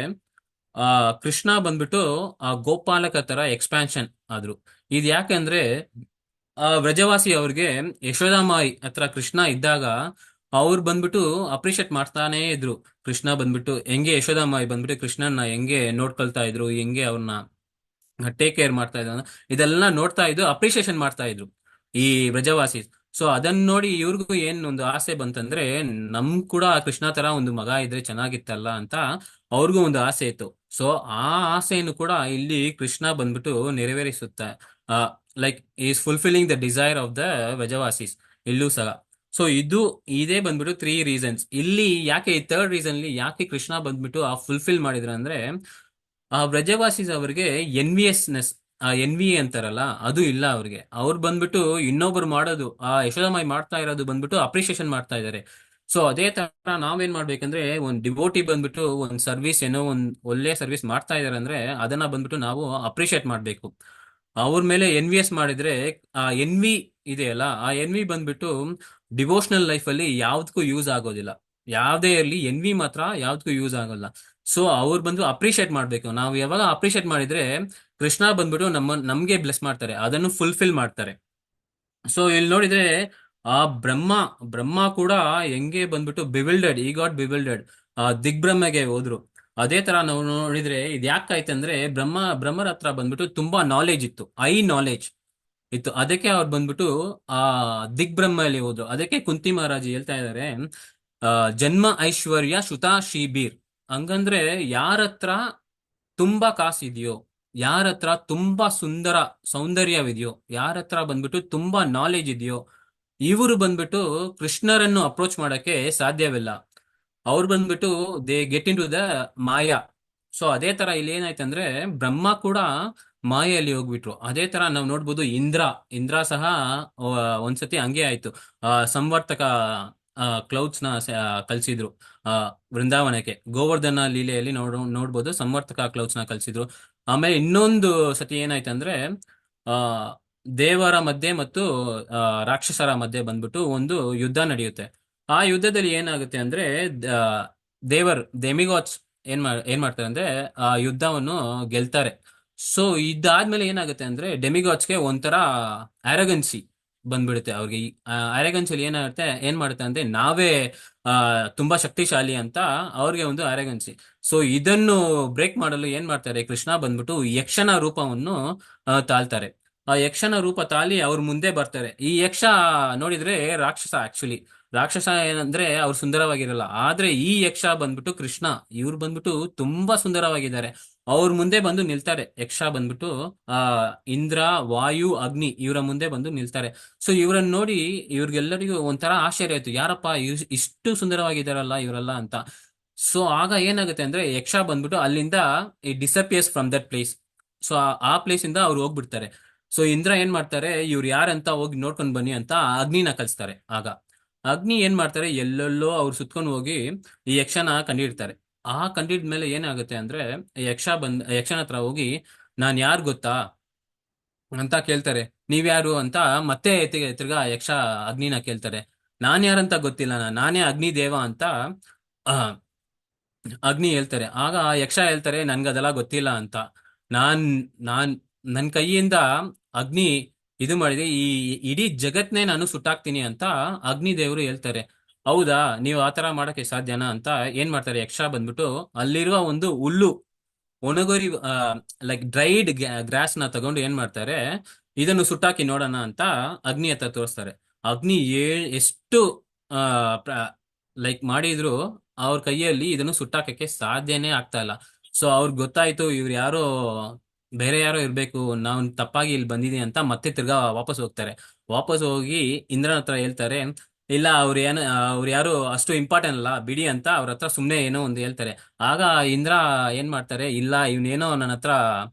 ಆ ಕೃಷ್ಣ ಬಂದ್ಬಿಟ್ಟು ಆ ಗೋಪಾಲಕ ತರ ಎಕ್ಸ್ಪ್ಯಾನ್ಷನ್ ಆದ್ರು. ಇದು ಯಾಕಂದ್ರೆ, ವ್ರಜವಾಸಿ ಅವ್ರಿಗೆ ಯಶೋದಾಮಾಯಿ ಹತ್ರ ಕೃಷ್ಣ ಇದ್ದಾಗ ಅವ್ರು ಬಂದ್ಬಿಟ್ಟು ಅಪ್ರಿಶಿಯೇಟ್ ಮಾಡ್ತಾನೆ ಇದ್ರು. ಕೃಷ್ಣ ಬಂದ್ಬಿಟ್ಟು ಹೆಂಗೆ ಯಶೋದಾಮಾಯಿ ಬಂದ್ಬಿಟ್ಟು ಕೃಷ್ಣನ್ನ ಹೆಂಗೆ ನೋಡ್ಕೊಳ್ತಾ ಇದ್ರು, ಹೆಂಗೆ ಅವ್ರನ್ನ ಟೇಕ್ ಕೇರ್ ಮಾಡ್ತಾ ಇದ್ರು, ಇದೆಲ್ಲ ನೋಡ್ತಾ ಇದ್ರು, ಅಪ್ರಿಶಿಯೇಷನ್ ಮಾಡ್ತಾ ಇದ್ರು ಈ ವ್ರಜವಾಸಿ. ಸೊ ಅದನ್ನ ನೋಡಿ ಇವ್ರಿಗೂ ಏನ್ ಒಂದು ಆಸೆ ಬಂತಂದ್ರೆ, ನಮ್ ಕೂಡ ಕೃಷ್ಣ ತರ ಒಂದು ಮಗ ಇದ್ರೆ ಚೆನ್ನಾಗಿತ್ತಲ್ಲ ಅಂತ ಅವ್ರಿಗೂ ಒಂದು ಆಸೆ ಇತ್ತು. ಸೊ ಆ ಆಸೆಯನ್ನು ಕೂಡ ಇಲ್ಲಿ ಕೃಷ್ಣ ಬಂದ್ಬಿಟ್ಟು ನೆರವೇರಿಸುತ್ತ, like is fulfilling the desire of the ವ್ರಜವಾಸೀಸ್ ಇಲ್ಲೂ ಸಹ. ಸೊ ಇದೇ ಬಂದ್ಬಿಟ್ಟು 3 ರೀಸನ್ಸ್ ಇಲ್ಲಿ. ಯಾಕೆ ಈ ಥರ್ಡ್ ರೀಸನ್ ಯಾಕೆ ಕೃಷ್ಣ ಬಂದ್ಬಿಟ್ಟು ಫುಲ್ಫಿಲ್ ಮಾಡಿದ್ರ ಅಂದ್ರೆ, ಆ ವ್ರಜವಾಸೀಸ್ ಅವರಿಗೆ ಎನ್ವಿಯಸ್ನೆಸ್, ಆ ಎನ್ವಿ ಅಂತಾರಲ್ಲ ಅದು ಇಲ್ಲ ಅವ್ರಿಗೆ. ಅವ್ರು ಬಂದ್ಬಿಟ್ಟು ಇನ್ನೊಬ್ರು ಮಾಡೋದು, ಆ ಯಶೋದಮಾಯಿ ಮಾಡ್ತಾ ಇರೋದು ಬಂದ್ಬಿಟ್ಟು ಅಪ್ರಿಶಿಯೇಷನ್ ಮಾಡ್ತಾ ಇದ್ದಾರೆ. ಸೊ ಅದೇ ತರ ನಾವೇನ್ ಮಾಡ್ಬೇಕಂದ್ರೆ, ಒಂದ್ ಡಿವೋಟಿ ಬಂದ್ಬಿಟ್ಟು ಒಂದ್ ಸರ್ವಿಸ್, ಏನೋ ಒಂದ್ ಒಳ್ಳೆ ಸರ್ವಿಸ್ ಮಾಡ್ತಾ ಇದಾರೆ ಅಂದ್ರೆ ಅದನ್ನ ಬಂದ್ಬಿಟ್ಟು ನಾವು ಅಪ್ರಿಶಿಯೇಟ್ ಮಾಡ್ಬೇಕು. ಅವ್ರ ಮೇಲೆ ಎನ್ವಿಯಸ್ ಮಾಡಿದ್ರೆ, ಆ ಎನ್ವಿ ಇದೆಯಲ್ಲ, ಆ ಎನ್ವಿ ಬಂದ್ಬಿಟ್ಟು ಡಿವೋಷನಲ್ ಲೈಫ್ ಅಲ್ಲಿ ಯಾವ್ದಕ್ಕೂ ಯೂಸ್ ಆಗೋದಿಲ್ಲ. ಯಾವ್ದೇ ಇರ್ಲಿ ಎನ್ವಿ ಮಾತ್ರ ಯಾವ್ದಕ್ಕೂ ಯೂಸ್ ಆಗಲ್ಲ. ಸೊ ಅವ್ರು ಬಂದು ಅಪ್ರಿಶಿಯೇಟ್ ಮಾಡ್ಬೇಕು. ನಾವು ಯಾವಾಗ ಅಪ್ರಿಶಿಯೇಟ್ ಮಾಡಿದ್ರೆ ಕೃಷ್ಣ ಬಂದ್ಬಿಟ್ಟು ನಮ್ಗೆ ಬ್ಲೆಸ್ ಮಾಡ್ತಾರೆ, ಅದನ್ನು ಫುಲ್ಫಿಲ್ ಮಾಡ್ತಾರೆ. ಸೊ ಇಲ್ಲಿ ನೋಡಿದ್ರೆ ಆ ಬ್ರಹ್ಮ ಬ್ರಹ್ಮ ಕೂಡ ಹೆಂಗೆ ಬಂದ್ಬಿಟ್ಟು ಬಿವಿಲ್ಡೆಡ್, ಈ ಗಾಟ್ ಬಿವಿಲ್ಡೆಡ್, ದಿಗ್ಬ್ರಹ್ಮಗೆ ಹೋದ್ರು. ಅದೇ ತರ ನಾವು ನೋಡಿದ್ರೆ ಇದು ಯಾಕಾಯ್ತು ಅಂದ್ರೆ ಬ್ರಹ್ಮರ ಹತ್ರ ಬಂದ್ಬಿಟ್ಟು ತುಂಬಾ ನಾಲೆಜ್ ಇತ್ತು, ಐ ನಾಲೆಜ್ ಇತ್ತು. ಅದಕ್ಕೆ ಅವ್ರು ಬಂದ್ಬಿಟ್ಟು ಆ ದಿಗ್ಬ್ರಹ್ಮಲ್ಲಿ ಹೋದ್ರು. ಅದಕ್ಕೆ ಕುಂತಿ ಮಹಾರಾಜ್ ಹೇಳ್ತಾ ಇದಾರೆ, ಆ ಜನ್ಮ ಐಶ್ವರ್ಯ ಸುತಾ ಶಿಬೀರ್. ಹಂಗಂದ್ರೆ ಯಾರ ಹತ್ರ ತುಂಬಾ ಕಾಸಿದೆಯೋ, ಯಾರ ಹತ್ರ ತುಂಬಾ ಸೌಂದರ್ಯವಿದೆಯೋ, ಯಾರ ಹತ್ರ ಬಂದ್ಬಿಟ್ಟು ತುಂಬಾ ನಾಲೆಜ್ ಇದೆಯೋ, ಇವರು ಬಂದ್ಬಿಟ್ಟು ಕೃಷ್ಣರನ್ನು ಅಪ್ರೋಚ್ ಮಾಡಕ್ಕೆ ಸಾಧ್ಯವಿಲ್ಲ. ಅವ್ರು ಬಂದ್ಬಿಟ್ಟು they get into the Maya. So ಅದೇ ತರ ಇಲ್ಲಿ ಏನಾಯ್ತಂದ್ರೆ ಬ್ರಹ್ಮ ಕೂಡ ಮಾಯೆಯಲ್ಲಿ ಹೋಗ್ಬಿಟ್ರು. ಅದೇ ತರ ನಾವು ನೋಡ್ಬೋದು ಇಂದ್ರ ಸಹ ಒಂದ್ಸತಿ ಹಂಗೆ ಆಯ್ತು. ಸಂವರ್ತಕ ಕ್ಲೌಡ್ಸ್ ನ ಕಲ್ಸಿದ್ರು ಆ ವೃಂದಾವನಕ್ಕೆ. ಗೋವರ್ಧನ ಲೀಲೆಯಲ್ಲಿ ನೋಡ್ಬೋದು, ಸಂವರ್ತಕ ಕ್ಲೌಡ್ಸ್ ನ ಕಲ್ಸಿದ್ರು. ಆಮೇಲೆ ಇನ್ನೊಂದು ಸತಿ ಏನಾಯ್ತಂದ್ರೆ ಆ ದೇವರ ಮಧ್ಯೆ ಮತ್ತು ಆ, ರಾಕ್ಷಸರ ಮಧ್ಯೆ ಬಂದ್ಬಿಟ್ಟು ಒಂದು ಯುದ್ಧ ನಡೆಯುತ್ತೆ. ಆ ಯುದ್ಧದಲ್ಲಿ ಏನಾಗುತ್ತೆ ಅಂದ್ರೆ ದ- ಡೆಮಿಗಾಡ್ಸ್ ಏನ್ ಮಾಡ್ತಾರೆ ಅಂದ್ರೆ ಆ ಯುದ್ಧವನ್ನು ಗೆಲ್ತಾರೆ. ಸೊ ಇದಾದ್ಮೇಲೆ ಏನಾಗುತ್ತೆ ಅಂದ್ರೆ ಡೆಮಿಗಾಡ್ಸ್ಗೆ ಒಂಥರ ಆರಗನ್ಸಿ ಬಂದ್ಬಿಡುತ್ತೆ ಅವ್ರಿಗೆ. ಆರಗನ್ಸಿ ಏನ್ ಮಾಡುತ್ತೆ ಅಂದ್ರೆ ನಾವೇ ಆ ತುಂಬಾ ಶಕ್ತಿಶಾಲಿ ಅಂತ ಅವ್ರಿಗೆ ಒಂದು ಆರಗನ್ಸಿ. ಸೊ ಇದನ್ನು ಬ್ರೇಕ್ ಮಾಡಲು ಏನ್ ಮಾಡ್ತಾರೆ, ಕೃಷ್ಣ ಬಂದ್ಬಿಟ್ಟು ಯಕ್ಷನ ರೂಪವನ್ನು ತಾಳ್ತಾರೆ. ಆ ಯಕ್ಷನ ರೂಪ ತಾಳಿ ಅವ್ರ ಮುಂದೆ ಬರ್ತಾರೆ. ಈ ಯಕ್ಷ ನೋಡಿದ್ರೆ ರಾಕ್ಷಸ, ಆಕ್ಚುಲಿ ರಾಕ್ಷಸ ಏನಂದ್ರೆ ಅವ್ರು ಸುಂದರವಾಗಿರಲ್ಲ. ಆದ್ರೆ ಈ ಯಕ್ಷ ಬಂದ್ಬಿಟ್ಟು ಕೃಷ್ಣ, ಇವ್ರು ಬಂದ್ಬಿಟ್ಟು ತುಂಬಾ ಸುಂದರವಾಗಿದ್ದಾರೆ. ಅವ್ರ ಮುಂದೆ ಬಂದು ನಿಲ್ತಾರೆ. ಯಕ್ಷ ಬಂದ್ಬಿಟ್ಟು ಆ ಇಂದ್ರ, ವಾಯು, ಅಗ್ನಿ ಇವರ ಮುಂದೆ ಬಂದು ನಿಲ್ತಾರೆ. ಸೊ ಇವರನ್ನ ನೋಡಿ ಇವ್ರಿಗೆಲ್ಲರಿಗೂ ಒಂಥರ ಆಶ್ಚರ್ಯ ಆಯ್ತು, ಯಾರಪ್ಪ ಇಷ್ಟು ಸುಂದರವಾಗಿದ್ದಾರಲ್ಲ ಇವರೆಲ್ಲ ಅಂತ. ಸೊ ಆಗ ಏನಾಗುತ್ತೆ ಅಂದ್ರೆ ಯಕ್ಷ ಬಂದ್ಬಿಟ್ಟು ಅಲ್ಲಿಂದ ಈ disappears from that place. So ಆ ಪ್ಲೇಸ್ ಇಂದ ಅವ್ರು ಹೋಗ್ಬಿಡ್ತಾರೆ. ಸೊ ಇಂದ್ರ ಏನ್ ಮಾಡ್ತಾರೆ, ಇವ್ರು ಯಾರಂತ ಹೋಗಿ ನೋಡ್ಕೊಂಡ್ ಬನ್ನಿ ಅಂತ ಅಗ್ನಿನ ಕಳಿಸ್ತಾರೆ. ಆಗ ಅಗ್ನಿ ಏನ್ ಮಾಡ್ತಾರೆ, ಎಲ್ಲೆಲ್ಲೋ ಅವ್ರು ಸುತ್ಕೊಂಡು ಹೋಗಿ ಈ ಯಕ್ಷನ ಕಂಡಿಡ್ತಾರೆ. ಆ ಕಂಡಿಡ್ಮೇಲೆ ಏನಾಗುತ್ತೆ ಅಂದ್ರೆ ಯಕ್ಷನ ಹತ್ರ ಹೋಗಿ ನಾನ್ ಯಾರು ಗೊತ್ತಾ ಅಂತ ಕೇಳ್ತಾರೆ. ನೀವ್ಯಾರು ಅಂತ ಮತ್ತೆ ತಿರ್ಗಾ ಯಕ್ಷ ಅಗ್ನಿನ ಕೇಳ್ತಾರೆ. ನಾನ್ ಯಾರಂತ ಗೊತ್ತಿಲ್ಲ, ನಾನೇ ಅಗ್ನಿ ದೇವ ಅಂತ ಆ, ಅಗ್ನಿ ಹೇಳ್ತಾರೆ. ಆಗ ಯಕ್ಷ ಹೇಳ್ತಾರೆ ನನ್ಗದೆಲ್ಲ ಗೊತ್ತಿಲ್ಲ ಅಂತ. ನಾನ್ ನಾನ್ ನನ್ ಕೈಯಿಂದ ಅಗ್ನಿ ಇದು ಮಾಡಿದೆ, ಈ ಇಡೀ ಜಗತ್ನೇ ನಾನು ಸುಟ್ಟಾಕ್ತೀನಿ ಅಂತ ಅಗ್ನಿ ದೇವರು ಹೇಳ್ತಾರೆ. ಹೌದಾ, ನೀವು ಆತರ ಮಾಡಕ್ಕೆ ಸಾಧ್ಯನಾ ಅಂತ ಏನ್ ಮಾಡ್ತಾರೆ, ಯಕ್ಷ ಬಂದ್ಬಿಟ್ಟು ಅಲ್ಲಿರುವ ಒಂದು ಹುಲ್ಲು, ಒಣಗೊರಿ ಲೈಕ್ ಡ್ರೈಡ್ ಗ್ರಾಸ್ ನ ತಗೊಂಡು ಏನ್ ಮಾಡ್ತಾರೆ, ಇದನ್ನು ಸುಟ್ಟಾಕಿ ನೋಡೋಣ ಅಂತ ಅಗ್ನಿ ಹತ್ರ ತೋರಿಸ್ತಾರೆ. ಅಗ್ನಿ ಎಷ್ಟು ಲೈಕ್ ಮಾಡಿದ್ರು ಅವ್ರ ಕೈಯಲ್ಲಿ ಇದನ್ನು ಸುಟ್ಟಾಕಕ್ಕೆ ಸಾಧ್ಯನೇ ಆಗ್ತಾ ಇಲ್ಲ. ಸೊ ಅವ್ರಿಗೆ ಗೊತ್ತಾಯ್ತು ಇವ್ರು ಯಾರೋ ಬೇರೆ ಯಾರೋ ಇರ್ಬೇಕು, ನಾವು ತಪ್ಪಾಗಿ ಇಲ್ಲಿ ಬಂದಿದೀನಿ ಅಂತ ಮತ್ತೆ ತಿರ್ಗಾ ವಾಪಸ್ ಹೋಗ್ತಾರೆ. ವಾಪಸ್ ಹೋಗಿ ಇಂದ್ರನ ಹತ್ರ ಹೇಳ್ತಾರೆ, ಇಲ್ಲ ಅವ್ರು ಯಾರು ಅಷ್ಟು ಇಂಪಾರ್ಟೆಂಟ್ ಅಲ್ಲ ಬಿಡಿ ಅಂತ ಅವ್ರ ಹತ್ರ ಸುಮ್ನೆ ಏನೋ ಒಂದು ಹೇಳ್ತಾರೆ. ಆಗ ಇಂದ್ರ ಏನ್ ಮಾಡ್ತಾರೆ, ಇಲ್ಲ ಇವನೇನೋ ನನ್ನ ಹತ್ರ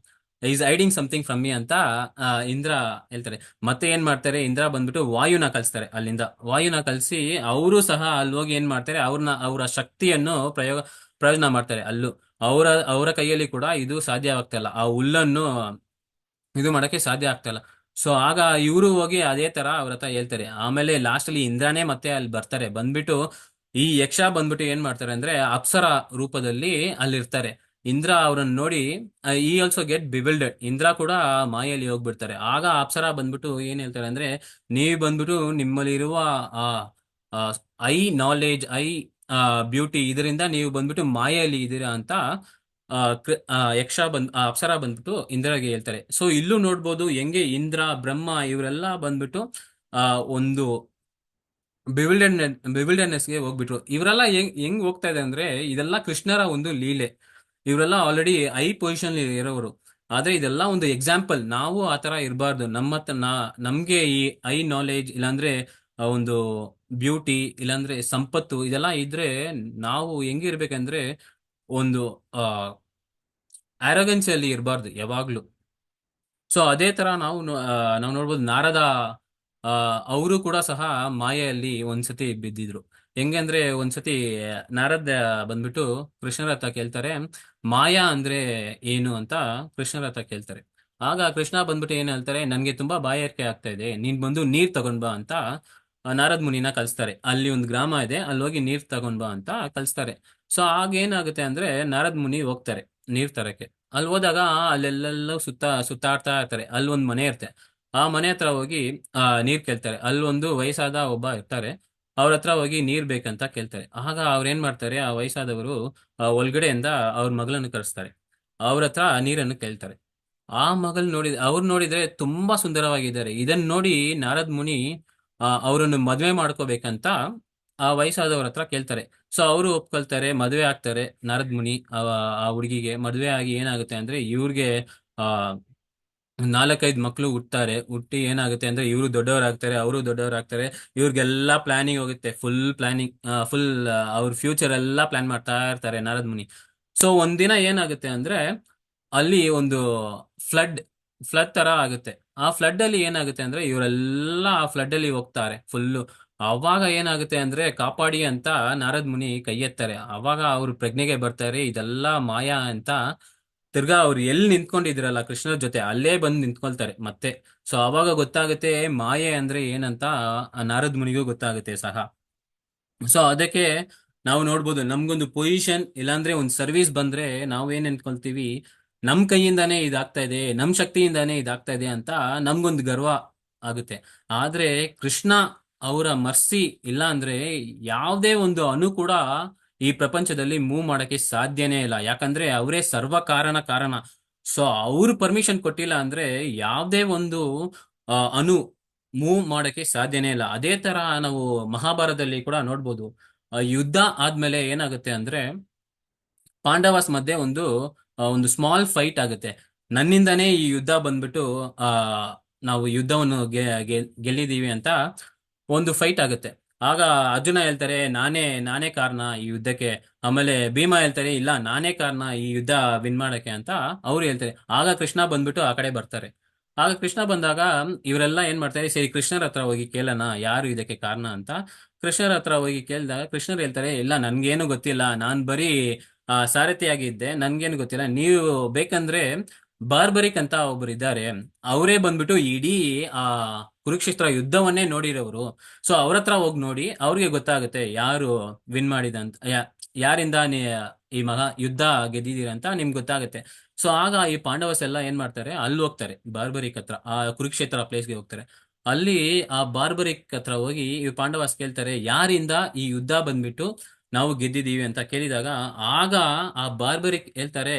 is hiding something from me ಅಂತ ಇಂದ್ರ ಹೇಳ್ತಾರೆ. ಮತ್ತೆ ಏನ್ ಮಾಡ್ತಾರೆ, ಇಂದ್ರ ಬಂದ್ಬಿಟ್ಟು ವಾಯುನ ಕಳಿಸ್ತಾರೆ. ಅಲ್ಲಿಂದ ವಾಯುನ ಕಳಿಸಿ ಅವರು ಸಹ ಅಲ್ಲಿ ಹೋಗಿ ಏನ್ ಮಾಡ್ತಾರೆ, ಅವರ ಶಕ್ತಿಯನ್ನು ಪ್ರಯೋಜನ ಮಾಡ್ತಾರೆ. ಅಲ್ಲೂ ಅವರ ಅವರ ಕೈಯಲ್ಲಿ ಕೂಡ ಇದು ಸಾಧ್ಯವಾಗ್ತಾ ಇಲ್ಲ, ಆ ಹುಲ್ಲನ್ನು ಇದು ಮಾಡಕ್ಕೆ ಸಾಧ್ಯ ಆಗ್ತಾ ಇಲ್ಲ. ಸೊ ಆಗ ಇವರು ಹೋಗಿ ಅದೇ ತರ ಅವ್ರ ಹತ್ರ ಹೇಳ್ತಾರೆ. ಆಮೇಲೆ ಲಾಸ್ಟ್ ಅಲ್ಲಿ ಇಂದ್ರನೇ ಮತ್ತೆ ಅಲ್ಲಿ ಬರ್ತಾರೆ. ಬಂದ್ಬಿಟ್ಟು ಈ ಯಕ್ಷ ಬಂದ್ಬಿಟ್ಟು ಏನ್ ಮಾಡ್ತಾರೆ ಅಂದ್ರೆ ಅಪ್ಸರ ರೂಪದಲ್ಲಿ ಅಲ್ಲಿರ್ತಾರೆ. ಇಂದ್ರ ಅವ್ರನ್ನ ನೋಡಿ ಈ ಆಲ್ಸೋ ಗೆಟ್ ಬಿವಿಲ್ಡೆಡ್, ಇಂದ್ರ ಕೂಡ ಮಾಯಲ್ಲಿ ಹೋಗ್ಬಿಡ್ತಾರೆ. ಆಗ ಅಪ್ಸರ ಬಂದ್ಬಿಟ್ಟು ಏನ್ ಹೇಳ್ತಾರೆ ಅಂದ್ರೆ, ನೀವ್ ಬಂದ್ಬಿಟ್ಟು ನಿಮ್ಮಲ್ಲಿರುವ ಆ ಐ ನಾಲೆಜ್, ಬ್ಯೂಟಿ, ಇದರಿಂದ ನೀವು ಬಂದ್ಬಿಟ್ಟು ಮಾಯೆಯಲ್ಲಿ ಇದ್ದೀರಾ ಅಂತ ಅಪ್ಸರ ಬಂದ್ಬಿಟ್ಟು ಇಂದ್ರಗೆ ಹೇಳ್ತಾರೆ. ಸೊ ಇಲ್ಲೂ ನೋಡ್ಬೋದು ಹೆಂಗೆ ಇಂದ್ರ, ಬ್ರಹ್ಮ ಇವರೆಲ್ಲ ಬಂದ್ಬಿಟ್ಟು ಆ ಒಂದು ಬಿವಿಲ್ಡರ್ನೆಸ್ಗೆ ಹೋಗ್ಬಿಟ್ರು. ಇವರೆಲ್ಲ ಹೆಂಗ್ ಹೋಗ್ತಾ ಇದೆ ಅಂದ್ರೆ ಇದೆಲ್ಲ ಕೃಷ್ಣರ ಒಂದು ಲೀಲೆ. ಇವರೆಲ್ಲ ಆಲ್ರೆಡಿ ಐ ಪೊಸಿಷನ್ ಇರೋರು. ಆದ್ರೆ ಇದೆಲ್ಲ ಒಂದು ಎಕ್ಸಾಂಪಲ್, ನಾವು ಆತರ ಇರಬಾರ್ದು. ನಮ್ಗೆ ಈ ಐ ನಾಲೆಜ್ ಇಲ್ಲಾಂದ್ರೆ ಒಂದು ಬ್ಯೂಟಿ ಇಲ್ಲಾಂದ್ರೆ ಸಂಪತ್ತು ಇದೆಲ್ಲ ಇದ್ರೆ ನಾವು ಹೆಂಗಿರ್ಬೇಕಂದ್ರೆ ಒಂದು ಆ ಆರೋಗನ್ಸಿಯಲ್ಲಿ ಇರಬಾರ್ದು ಯಾವಾಗ್ಲೂ. ಸೊ ಅದೇ ತರ ನಾವು ನೋಡ್ಬೋದು ನಾರದ ಅವರು ಕೂಡ ಸಹ ಮಾಯೆಯಲ್ಲಿ ಒಂದ್ಸತಿ ಬಿದ್ದಿದ್ರು. ಹೆಂಗಂದ್ರೆ ಒಂದ್ಸತಿ ನಾರದ ಬಂದ್ಬಿಟ್ಟು ಕೃಷ್ಣರ ಹತ್ರ ಕೇಳ್ತಾರೆ, ಮಾಯಾ ಅಂದ್ರೆ ಏನು ಅಂತ ಕೃಷ್ಣರ ಹತ್ರ ಕೇಳ್ತಾರೆ. ಆಗ ಕೃಷ್ಣ ಬಂದ್ಬಿಟ್ಟು ಏನ್ ಹೇಳ್ತಾರೆ, ನನ್ಗೆ ತುಂಬಾ ಬಾಯಾರಿಕೆ ಆಗ್ತಾ ಇದೆ, ನೀನ್ ಬಂದು ನೀರ್ ತಗೊಂಡ್ ಬಾ ಅಂತ ನಾರದ್ ಮುನಿನ ಕಳಿಸ್ತಾರೆ. ಅಲ್ಲಿ ಒಂದು ಗ್ರಾಮ ಇದೆ, ಅಲ್ಲಿ ಹೋಗಿ ನೀರ್ ತಗೊಂಡ್ ಬಾ ಅಂತ ಕಳಿಸ್ತಾರೆ. ಸೊ ಆಗ ಏನಾಗುತ್ತೆ ಅಂದ್ರೆ ನಾರದ್ ಮುನಿ ಹೋಗ್ತಾರೆ ನೀರ್ ತರಕ್ಕೆ. ಅಲ್ಲಿ ಹೋದಾಗ ಅಲ್ಲೆಲ್ಲೆಲ್ಲ ಸುತ್ತಾಡ್ತಾ ಇರ್ತಾರೆ. ಅಲ್ಲಿ ಒಂದ್ ಮನೆ ಇರುತ್ತೆ. ಆ ಮನೆ ಹತ್ರ ಹೋಗಿ ನೀರ್ ಕೇಳ್ತಾರೆ. ಅಲ್ಲಿ ಒಂದು ವಯಸ್ಸಾದ ಒಬ್ಬ ಇರ್ತಾರೆ. ಅವ್ರ ಹತ್ರ ಹೋಗಿ ನೀರ್ ಬೇಕಂತ ಕೇಳ್ತಾರೆ. ಆಗ ಅವ್ರ ಏನ್ ಮಾಡ್ತಾರೆ, ಆ ವಯಸ್ಸಾದವರು ಒಳಗಡೆಯಿಂದ ಅವ್ರ ಮಗಳನ್ನು ಕರೆಸ್ತಾರೆ. ಅವ್ರ ಹತ್ರ ನೀರನ್ನು ಕೇಳ್ತಾರೆ. ಆ ಮಗಳು ಅವ್ರು ನೋಡಿದ್ರೆ ತುಂಬಾ ಸುಂದರವಾಗಿದ್ದಾರೆ. ಇದನ್ನ ನೋಡಿ ನಾರದ್ ಮುನಿ ಅವರನ್ನು ಮದ್ವೆ ಮಾಡ್ಕೋಬೇಕಂತ ಆ ವಯಸ್ಸಾದವ್ರ ಹತ್ರ ಕೇಳ್ತಾರೆ. ಸೊ ಅವರು ಒಪ್ಕೊಳ್ತಾರೆ, ಮದ್ವೆ ಆಗ್ತಾರೆ. ನಾರದ್ ಮುನಿ ಆ ಹುಡುಗಿಗೆ ಮದ್ವೆ ಆಗಿ ಏನಾಗುತ್ತೆ ಅಂದ್ರೆ ಇವ್ರಿಗೆ ಆ ನಾಲ್ಕೈದು ಮಕ್ಳು ಹುಟ್ತಾರೆ. ಹುಟ್ಟಿ ಏನಾಗುತ್ತೆ ಅಂದ್ರೆ ಇವರು ದೊಡ್ಡವರಾಗ್ತಾರೆ, ಅವರು ದೊಡ್ಡವರಾಗ್ತಾರೆ. ಇವ್ರಿಗೆಲ್ಲಾ ಪ್ಲಾನಿಂಗ್ ಹೋಗುತ್ತೆ, ಫುಲ್ ಪ್ಲಾನಿಂಗ್, ಫುಲ್ ಅವ್ರ ಫ್ಯೂಚರ್ ಎಲ್ಲಾ ಪ್ಲಾನ್ ಮಾಡ್ತಾ ಇರ್ತಾರೆ ನಾರದ್ ಮುನಿ. ಸೊ ಒಂದಿನ ಏನಾಗುತ್ತೆ ಅಂದ್ರೆ ಅಲ್ಲಿ ಒಂದು ಫ್ಲಡ್ ಫ್ಲಡ್ ತರ ಆಗುತ್ತೆ. ಆ ಫ್ಲಡ್ ಅಲ್ಲಿ ಏನಾಗುತ್ತೆ ಅಂದ್ರೆ ಇವರೆಲ್ಲ ಆ ಫ್ಲಡ್ ಅಲ್ಲಿ ಹೋಗ್ತಾರೆ ಫುಲ್ಲು. ಅವಾಗ ಏನಾಗುತ್ತೆ ಅಂದ್ರೆ ಕಾಪಾಡಿ ಅಂತ ನಾರದ್ ಮುನಿ ಕೈ ಎತ್ತಾರೆ. ಅವಾಗ ಅವ್ರು ಪ್ರಜ್ಞೆಗೆ ಬರ್ತಾರೆ, ಇದೆಲ್ಲ ಮಾಯಾ ಅಂತ. ತಿರ್ಗಾ ಅವ್ರು ಎಲ್ಲಿ ನಿಂತ್ಕೊಂಡಿದ್ರಲ್ಲ ಕೃಷ್ಣರ ಜೊತೆ, ಅಲ್ಲೇ ಬಂದು ನಿಂತ್ಕೊಳ್ತಾರೆ ಮತ್ತೆ. ಸೊ ಅವಾಗ ಗೊತ್ತಾಗುತ್ತೆ ಮಾಯೆ ಅಂದ್ರೆ ಏನಂತ ಆ ನಾರದ್ ಮುನಿಗೂ ಗೊತ್ತಾಗುತ್ತೆ ಸಹ. ಸೊ ಅದಕ್ಕೆ ನಾವು ನೋಡ್ಬೋದು, ನಮ್ಗೊಂದು ಪೊಸಿಷನ್ ಇಲ್ಲಾಂದ್ರೆ ಒಂದು ಸರ್ವಿಸ್ ಬಂದ್ರೆ ನಾವು ಏನ್ ಅನ್ಕೊಳ್ತೀವಿ, ನಮ್ ಕೈಯಿಂದಾನೇ ಇದಾಗ್ತಾ ಇದೆ, ನಮ್ ಶಕ್ತಿಯಿಂದಾನೇ ಇದಾಗ್ತಾ ಇದೆ ಅಂತ ನಮ್ಗೊಂದು ಗರ್ವ ಆಗುತ್ತೆ. ಆದ್ರೆ ಕೃಷ್ಣ ಅವರ ಮರ್ಸಿ ಇಲ್ಲ ಅಂದ್ರೆ ಯಾವುದೇ ಒಂದು ಅಣು ಕೂಡ ಈ ಪ್ರಪಂಚದಲ್ಲಿ ಮೂವ್ ಮಾಡಕ್ಕೆ ಸಾಧ್ಯನೇ ಇಲ್ಲ. ಯಾಕಂದ್ರೆ ಅವರೇ ಸರ್ವ ಕಾರಣ. ಸೊ ಅವ್ರು ಪರ್ಮಿಷನ್ ಕೊಟ್ಟಿಲ್ಲ ಅಂದ್ರೆ ಯಾವುದೇ ಒಂದು ಅಣು ಮೂವ್ ಮಾಡಕ್ಕೆ ಸಾಧ್ಯನೇ ಇಲ್ಲ. ಅದೇ ತರ ನಾವು ಮಹಾಭಾರತದಲ್ಲಿ ಕೂಡ ನೋಡ್ಬೋದು. ಯುದ್ಧ ಆದ್ಮೇಲೆ ಏನಾಗುತ್ತೆ ಅಂದ್ರೆ ಪಾಂಡವಾಸ್ ಮಧ್ಯೆ ಒಂದು ಸ್ಮಾಲ್ ಫೈಟ್ ಆಗುತ್ತೆ. ನನ್ನಿಂದಾನೇ ಈ ಯುದ್ಧ ಬಂದ್ಬಿಟ್ಟು ಆ ನಾವು ಯುದ್ಧವನ್ನು ಗೆಲ್ಲಿದೀವಿ ಅಂತ ಒಂದು ಫೈಟ್ ಆಗುತ್ತೆ. ಆಗ ಅರ್ಜುನ ಹೇಳ್ತಾರೆ, ನಾನೇ ಕಾರಣ ಈ ಯುದ್ಧಕ್ಕೆ. ಆಮೇಲೆ ಭೀಮ ಹೇಳ್ತಾರೆ, ಇಲ್ಲ ನಾನೇ ಕಾರಣ ಈ ಯುದ್ಧ ವಿನ್ ಮಾಡಕ್ಕೆ ಅಂತ ಅವ್ರು ಹೇಳ್ತಾರೆ. ಆಗ ಕೃಷ್ಣ ಬಂದ್ಬಿಟ್ಟು ಆ ಕಡೆ ಬರ್ತಾರೆ. ಆಗ ಕೃಷ್ಣ ಬಂದಾಗ ಇವರೆಲ್ಲ ಏನ್ ಮಾಡ್ತಾರೆ, ಸರಿ ಕೃಷ್ಣರ ಹತ್ರ ಹೋಗಿ ಕೇಳೋಣ ಯಾರು ಇದಕ್ಕೆ ಕಾರಣ ಅಂತ. ಕೃಷ್ಣರ ಹತ್ರ ಹೋಗಿ ಕೇಳಿದಾಗ ಕೃಷ್ಣರು ಹೇಳ್ತಾರೆ, ಇಲ್ಲ ನನ್ಗೇನು ಗೊತ್ತಿಲ್ಲ, ನಾನ್ ಬರೀ ಸಾರಥಿಯಾಗಿದ್ದೆ, ನನ್ಗೇನು ಗೊತ್ತಿಲ್ಲ. ನೀವು ಬೇಕಂದ್ರೆ ಬಾರ್ಬರಿಕ್ ಅಂತ ಒಬ್ರು ಇದ್ದಾರೆ, ಅವರೇ ಬಂದ್ಬಿಟ್ಟು ಇಡೀ ಆ ಕುರುಕ್ಷೇತ್ರ ಯುದ್ಧವನ್ನೇ ನೋಡಿರೋರು. ಸೊ ಅವ್ರ ಹತ್ರ ಹೋಗಿ ನೋಡಿ, ಅವ್ರಿಗೆ ಗೊತ್ತಾಗುತ್ತೆ ಯಾರು ವಿನ್ ಮಾಡಿದಂತ, ಯಾರಿಂದ ಈ ಮಹಾ ಯುದ್ಧ ಗೆದ್ದಿದ್ದೀರ ಅಂತ ನಿಮ್ಗೆ ಗೊತ್ತಾಗುತ್ತೆ. ಸೊ ಆಗ ಈ ಪಾಂಡವಸ್ ಎಲ್ಲ ಏನ್ ಮಾಡ್ತಾರೆ, ಅಲ್ಲಿ ಹೋಗ್ತಾರೆ ಬಾರ್ಬರಿಕ್ ಹತ್ರ, ಆ ಕುರುಕ್ಷೇತ್ರ ಪ್ಲೇಸ್ಗೆ ಹೋಗ್ತಾರೆ. ಅಲ್ಲಿ ಆ ಬಾರ್ಬರಿಕ್ ಹತ್ರ ಹೋಗಿ ಈ ಪಾಂಡವಾಸ್ ಕೇಳ್ತಾರೆ, ಯಾರಿಂದ ಈ ಯುದ್ಧ ಬಂದ್ಬಿಟ್ಟು ನಾವು ಗೆದ್ದಿದೀವಿ ಅಂತ ಕೇಳಿದಾಗ ಆಗ ಆ ಬಾರ್ಬರಿಕ್ ಹೇಳ್ತಾರೆ,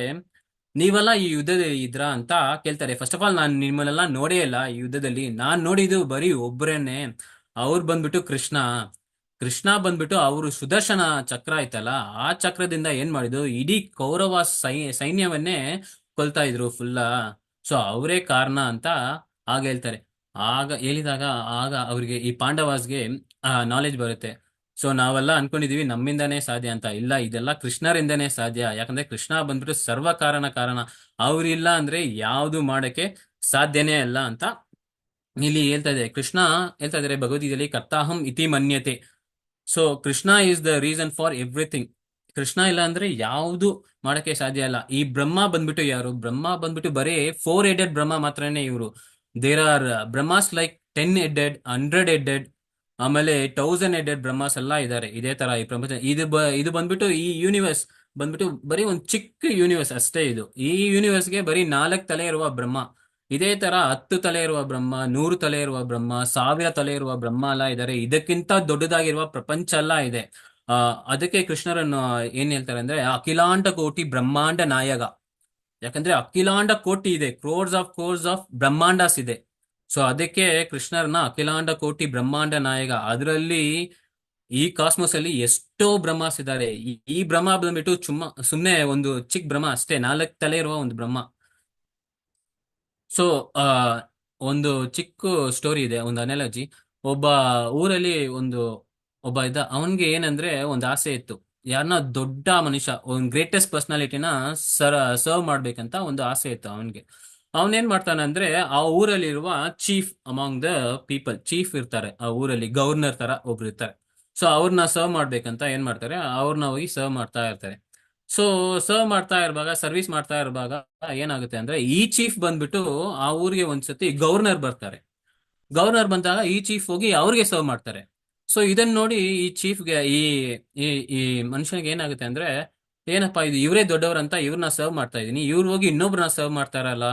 ನೀವೆಲ್ಲ ಈ ಯುದ್ಧದಲ್ಲಿ ಇದ್ರಾ ಅಂತ ಕೇಳ್ತಾರೆ. ಫಸ್ಟ್ ಆಫ್ ಆಲ್ ನಾನು ನಿಮ್ಮನ್ನೆಲ್ಲ ನೋಡೇ ಇಲ್ಲ ಈ ಯುದ್ಧದಲ್ಲಿ, ನಾನ್ ನೋಡಿದ್ದು ಬರೀ ಒಬ್ರೇನೆ. ಅವ್ರು ಬಂದ್ಬಿಟ್ಟು ಕೃಷ್ಣ ಬಂದ್ಬಿಟ್ಟು ಅವರು ಸುದರ್ಶನ ಚಕ್ರ ಆಯ್ತಲ್ಲ, ಆ ಚಕ್ರದಿಂದ ಏನ್ ಮಾಡಿದ್ರು, ಇಡೀ ಕೌರವ ಸೈನ್ಯವನ್ನೇ ಕೊಲ್ತಾ ಇದ್ರು ಫುಲ್ಲ. ಸೊ ಅವರೇ ಕಾರಣ ಅಂತ ಆಗ ಹೇಳ್ತಾರೆ. ಆಗ ಹೇಳಿದಾಗ ಆಗ ಅವ್ರಿಗೆ ಈ ಪಾಂಡವಾಸ್ಗೆ ನಾಲೆಜ್ ಬರುತ್ತೆ. ಸೊ ನಾವೆಲ್ಲ ಅನ್ಕೊಂಡಿದೀವಿ ನಮ್ಮಿಂದಾನೇ ಸಾಧ್ಯ ಅಂತ, ಇಲ್ಲ ಇದೆಲ್ಲ ಕೃಷ್ಣರಿಂದನೇ ಸಾಧ್ಯ. ಯಾಕಂದ್ರೆ ಕೃಷ್ಣ ಬಂದ್ಬಿಟ್ಟು ಸರ್ವ ಕಾರಣ. ಅವ್ರಿಲ್ಲ ಅಂದ್ರೆ ಯಾವುದು ಮಾಡಕ್ಕೆ ಸಾಧ್ಯನೇ ಅಲ್ಲ ಅಂತ ಇಲ್ಲಿ ಹೇಳ್ತಾ ಇದೆ. ಕೃಷ್ಣ ಹೇಳ್ತಾ ಇದಾರೆ ಭಗವದ್ಗೀತೆಯಲ್ಲಿ, ಕರ್ತಾಹಂ ಇತಿ ಮನ್ಯತೆ. So Krishna is the reason for everything. Krishna ಇಲ್ಲ ಅಂದ್ರೆ ಯಾವುದು ಮಾಡಕ್ಕೆ ಸಾಧ್ಯ ಇಲ್ಲ. ಈ ಬ್ರಹ್ಮ ಬಂದ್ಬಿಟ್ಟು ಯಾರು, ಬ್ರಹ್ಮ ಬಂದ್ಬಿಟ್ಟು ಬರೀ 4 ಹೆಡೆಡ್ ಬ್ರಹ್ಮ ಮಾತ್ರನೇ ಇವರು. There are Brahmas like 10 headed, 100 headed, ಆಮೇಲೆ 1000 ಹೆಡೆಡ್ ಬ್ರಹ್ಮಾಸ್ ಎಲ್ಲ ಇದ್ದಾರೆ. ಇದೇ ತರ ಈ ಪ್ರಪಂಚ ಇದು ಬಂದ್ಬಿಟ್ಟು ಈ ಯೂನಿವರ್ಸ್ ಬಂದ್ಬಿಟ್ಟು ಬರೀ ಒಂದು ಚಿಕ್ಕ ಯೂನಿವರ್ಸ್ ಅಷ್ಟೇ. ಈ ಯೂನಿವರ್ಸ್ಗೆ ಬರೀ 4 ತಲೆ ಇರುವ ಬ್ರಹ್ಮ. ಇದೇ ತರ 10 ತಲೆ ಇರುವ ಬ್ರಹ್ಮ, 100 ತಲೆ ಇರುವ ಬ್ರಹ್ಮ, 1000 ತಲೆ ಇರುವ ಬ್ರಹ್ಮ ಎಲ್ಲ ಇದ್ದಾರೆ. ಇದಕ್ಕಿಂತ ದೊಡ್ಡದಾಗಿರುವ ಪ್ರಪಂಚ ಎಲ್ಲ ಇದೆ. ಅದಕ್ಕೆ ಕೃಷ್ಣರನ್ನು ಏನ್ ಹೇಳ್ತಾರೆ ಅಂದ್ರೆ ಅಖಿಲಾಂಡ ಕೋಟಿ ಬ್ರಹ್ಮಾಂಡ ನಾಯಕ. ಯಾಕಂದ್ರೆ ಅಖಿಲಾಂಡ ಕೋಟಿ ಇದೆ, ಕ್ರೋರ್ಸ್ ಆಫ್ ಬ್ರಹ್ಮಾಂಡಸ್ ಇದೆ. ಸೊ ಅದಕ್ಕೆ ಕೃಷ್ಣರನ್ನ ಅಖಿಲಾಂಡ ಕೋಟಿ ಬ್ರಹ್ಮಾಂಡ ನಾಯಕ. ಅದರಲ್ಲಿ ಈ ಕಾಸ್ಮೋಸ್ ಅಲ್ಲಿ ಎಷ್ಟೋ ಬ್ರಹ್ಮಾಸ್ ಇದ್ದಾರೆ. ಈ ಬ್ರಹ್ಮ ಬಂದ್ಬಿಟ್ಟು ಸುಮ್ನೆ ಒಂದು ಚಿಕ್ಕ ಬ್ರಹ್ಮ ಅಷ್ಟೇ, 4 ತಲೆ ಇರುವ ಒಂದು ಬ್ರಹ್ಮ. ಸೊ ಆ ಒಂದು ಚಿಕ್ಕ ಸ್ಟೋರಿ ಇದೆ, ಒಂದು ಅನಾಲಜಿ. ಒಬ್ಬ ಊರಲ್ಲಿ ಒಬ್ಬ ಇದ್ದ. ಅವನ್ಗೆ ಏನಂದ್ರೆ ಒಂದು ಆಸೆ ಇತ್ತು, ಯಾರನ್ನ ದೊಡ್ಡ ಮನುಷ್ಯ, ಒಂದು ಗ್ರೇಟೆಸ್ಟ್ ಪರ್ಸನಾಲಿಟಿನ ಸರ್ವ್ ಮಾಡ್ಬೇಕಂತ ಒಂದು ಆಸೆ ಇತ್ತು ಅವನ್ಗೆ. ಅವನೇನ್ ಮಾಡ್ತಾನೆ ಅಂದ್ರೆ ಆ ಊರಲ್ಲಿರುವ chief among the people, chief ಇರ್ತಾರೆ ಆ ಊರಲ್ಲಿ, ಗವರ್ನರ್ ತರ ಒಬ್ರು ಇರ್ತಾರೆ. ಸೊ ಅವ್ರನ್ನ ಸರ್ವ್ ಮಾಡ್ಬೇಕಂತ ಏನ್ ಮಾಡ್ತಾರೆ, ಅವ್ರನ್ನ ಹೋಗಿ ಸರ್ವ್ ಮಾಡ್ತಾ ಇರ್ತಾರೆ. ಸೊ ಸರ್ವ್ ಮಾಡ್ತಾ ಇರುವಾಗ, ಸರ್ವಿಸ್ ಮಾಡ್ತಾ ಇರುವಾಗ ಏನಾಗುತ್ತೆ ಅಂದ್ರೆ ಈ ಚೀಫ್ ಬಂದ್ಬಿಟ್ಟು ಆ ಊರಿಗೆ ಒಂದ್ಸತಿ ಗವರ್ನರ್ ಬರ್ತಾರೆ. ಗವರ್ನರ್ ಬಂದಾಗ ಈ ಚೀಫ್ ಹೋಗಿ ಅವ್ರಿಗೆ ಸರ್ವ್ ಮಾಡ್ತಾರೆ. ಸೊ ಇದನ್ನ ನೋಡಿ ಈ ಚೀಫ್ಗೆ ಈ ಈ ಮನುಷ್ಯನಿಗೆ ಏನಾಗುತ್ತೆ ಅಂದ್ರೆ, ಏನಪ್ಪಾ ಇದು ಇವರೇ ದೊಡ್ಡವರಂತ ಇವ್ರನ್ನ ಸರ್ವ್ ಮಾಡ್ತಾ ಇದೀನಿ, ಇವ್ರು ಹೋಗಿ ಇನ್ನೊಬ್ರನ್ನ ಸರ್ವ್ ಮಾಡ್ತಾರಲ್ಲ.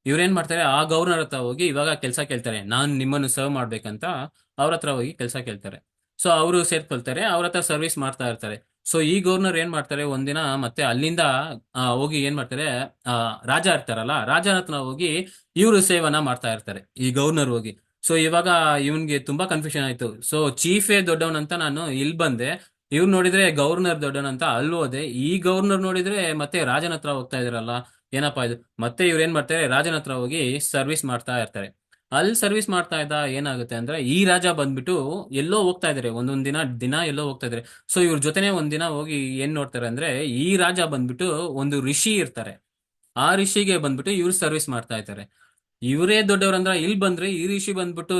ಇವ್ರೇನ್ ಮಾಡ್ತಾರೆ, ಆ ಗವರ್ನರ್ ಹತ್ರ ಹೋಗಿ ಇವಾಗ ಕೆಲಸ ಕೇಳ್ತಾರೆ, ನಾನ್ ನಿಮ್ಮನ್ನು ಸರ್ವ್ ಮಾಡ್ಬೇಕಂತ ಅವ್ರ ಹತ್ರ ಹೋಗಿ ಕೆಲಸ ಕೇಳ್ತಾರೆ. ಸೊ ಅವರು ಸೇರ್ಕೊಳ್ತಾರೆ, ಅವ್ರ ಹತ್ರ ಸರ್ವಿಸ್ ಮಾಡ್ತಾ ಇರ್ತಾರೆ. ಸೊ ಈ ಗವರ್ನರ್ ಏನ್ ಮಾಡ್ತಾರೆ, ಒಂದಿನ ಮತ್ತೆ ಅಲ್ಲಿಂದ ಹೋಗಿ ಏನ್ ಮಾಡ್ತಾರೆ, ಆ ರಾಜ ಇರ್ತಾರಲ್ಲ, ರಾಜನ ಹತ್ರ ಹೋಗಿ ಇವರು ಸೇವನ ಮಾಡ್ತಾ ಇರ್ತಾರೆ, ಈ ಗವರ್ನರ್ ಹೋಗಿ. ಸೊ ಇವಾಗ ಇವನ್ಗೆ ತುಂಬಾ ಕನ್ಫ್ಯೂಷನ್ ಆಯ್ತು. ಸೊ ಚೀಫೇ ದೊಡ್ಡವನಂತ ನಾನು ಇಲ್ಲಿ ಬಂದೆ, ಇವ್ರು ನೋಡಿದ್ರೆ ಗವರ್ನರ್ ದೊಡ್ಡವನಂತ ಅಲ್ಲಿ ಹೋದೆ, ಈ ಗವರ್ನರ್ ನೋಡಿದ್ರೆ ಮತ್ತೆ ರಾಜನ ಹತ್ರ ಹೋಗ್ತಾ ಇದಾರಲ್ಲ, ಏನಪ್ಪಾ ಇದು. ಮತ್ತೆ ಇವ್ರು ಏನ್ ಮಾಡ್ತಾರೆ, ರಾಜನ ಹತ್ರ ಹೋಗಿ ಸರ್ವಿಸ್ ಮಾಡ್ತಾ ಇರ್ತಾರೆ. ಅಲ್ಲಿ ಸರ್ವಿಸ್ ಮಾಡ್ತಾ ಇದ್ದ ಏನಾಗುತ್ತೆ ಅಂದ್ರೆ, ಈ ರಾಜ ಬಂದ್ಬಿಟ್ಟು ಎಲ್ಲೋ ಹೋಗ್ತಾ ಇದಾರೆ, ಒಂದೊಂದ್ ದಿನ ದಿನ ಎಲ್ಲೋ ಹೋಗ್ತಾ ಇದಾರೆ. ಸೊ ಇವ್ರ ಜೊತೆನೆ ಒಂದಿನ ಹೋಗಿ ಏನ್ ನೋಡ್ತಾರೆ ಅಂದ್ರೆ, ಈ ರಾಜ ಬಂದ್ಬಿಟ್ಟು ಒಂದು ಋಷಿ ಇರ್ತಾರೆ, ಆ ಋಷಿಗೆ ಬಂದ್ಬಿಟ್ಟು ಇವ್ರು ಸರ್ವಿಸ್ ಮಾಡ್ತಾ ಇರ್ತಾರೆ. ಇವರೇ ದೊಡ್ಡವ್ರಂದ್ರ ಇಲ್ಲಿ ಬಂದ್ರೆ ಈ ಋಷಿ ಬಂದ್ಬಿಟ್ಟು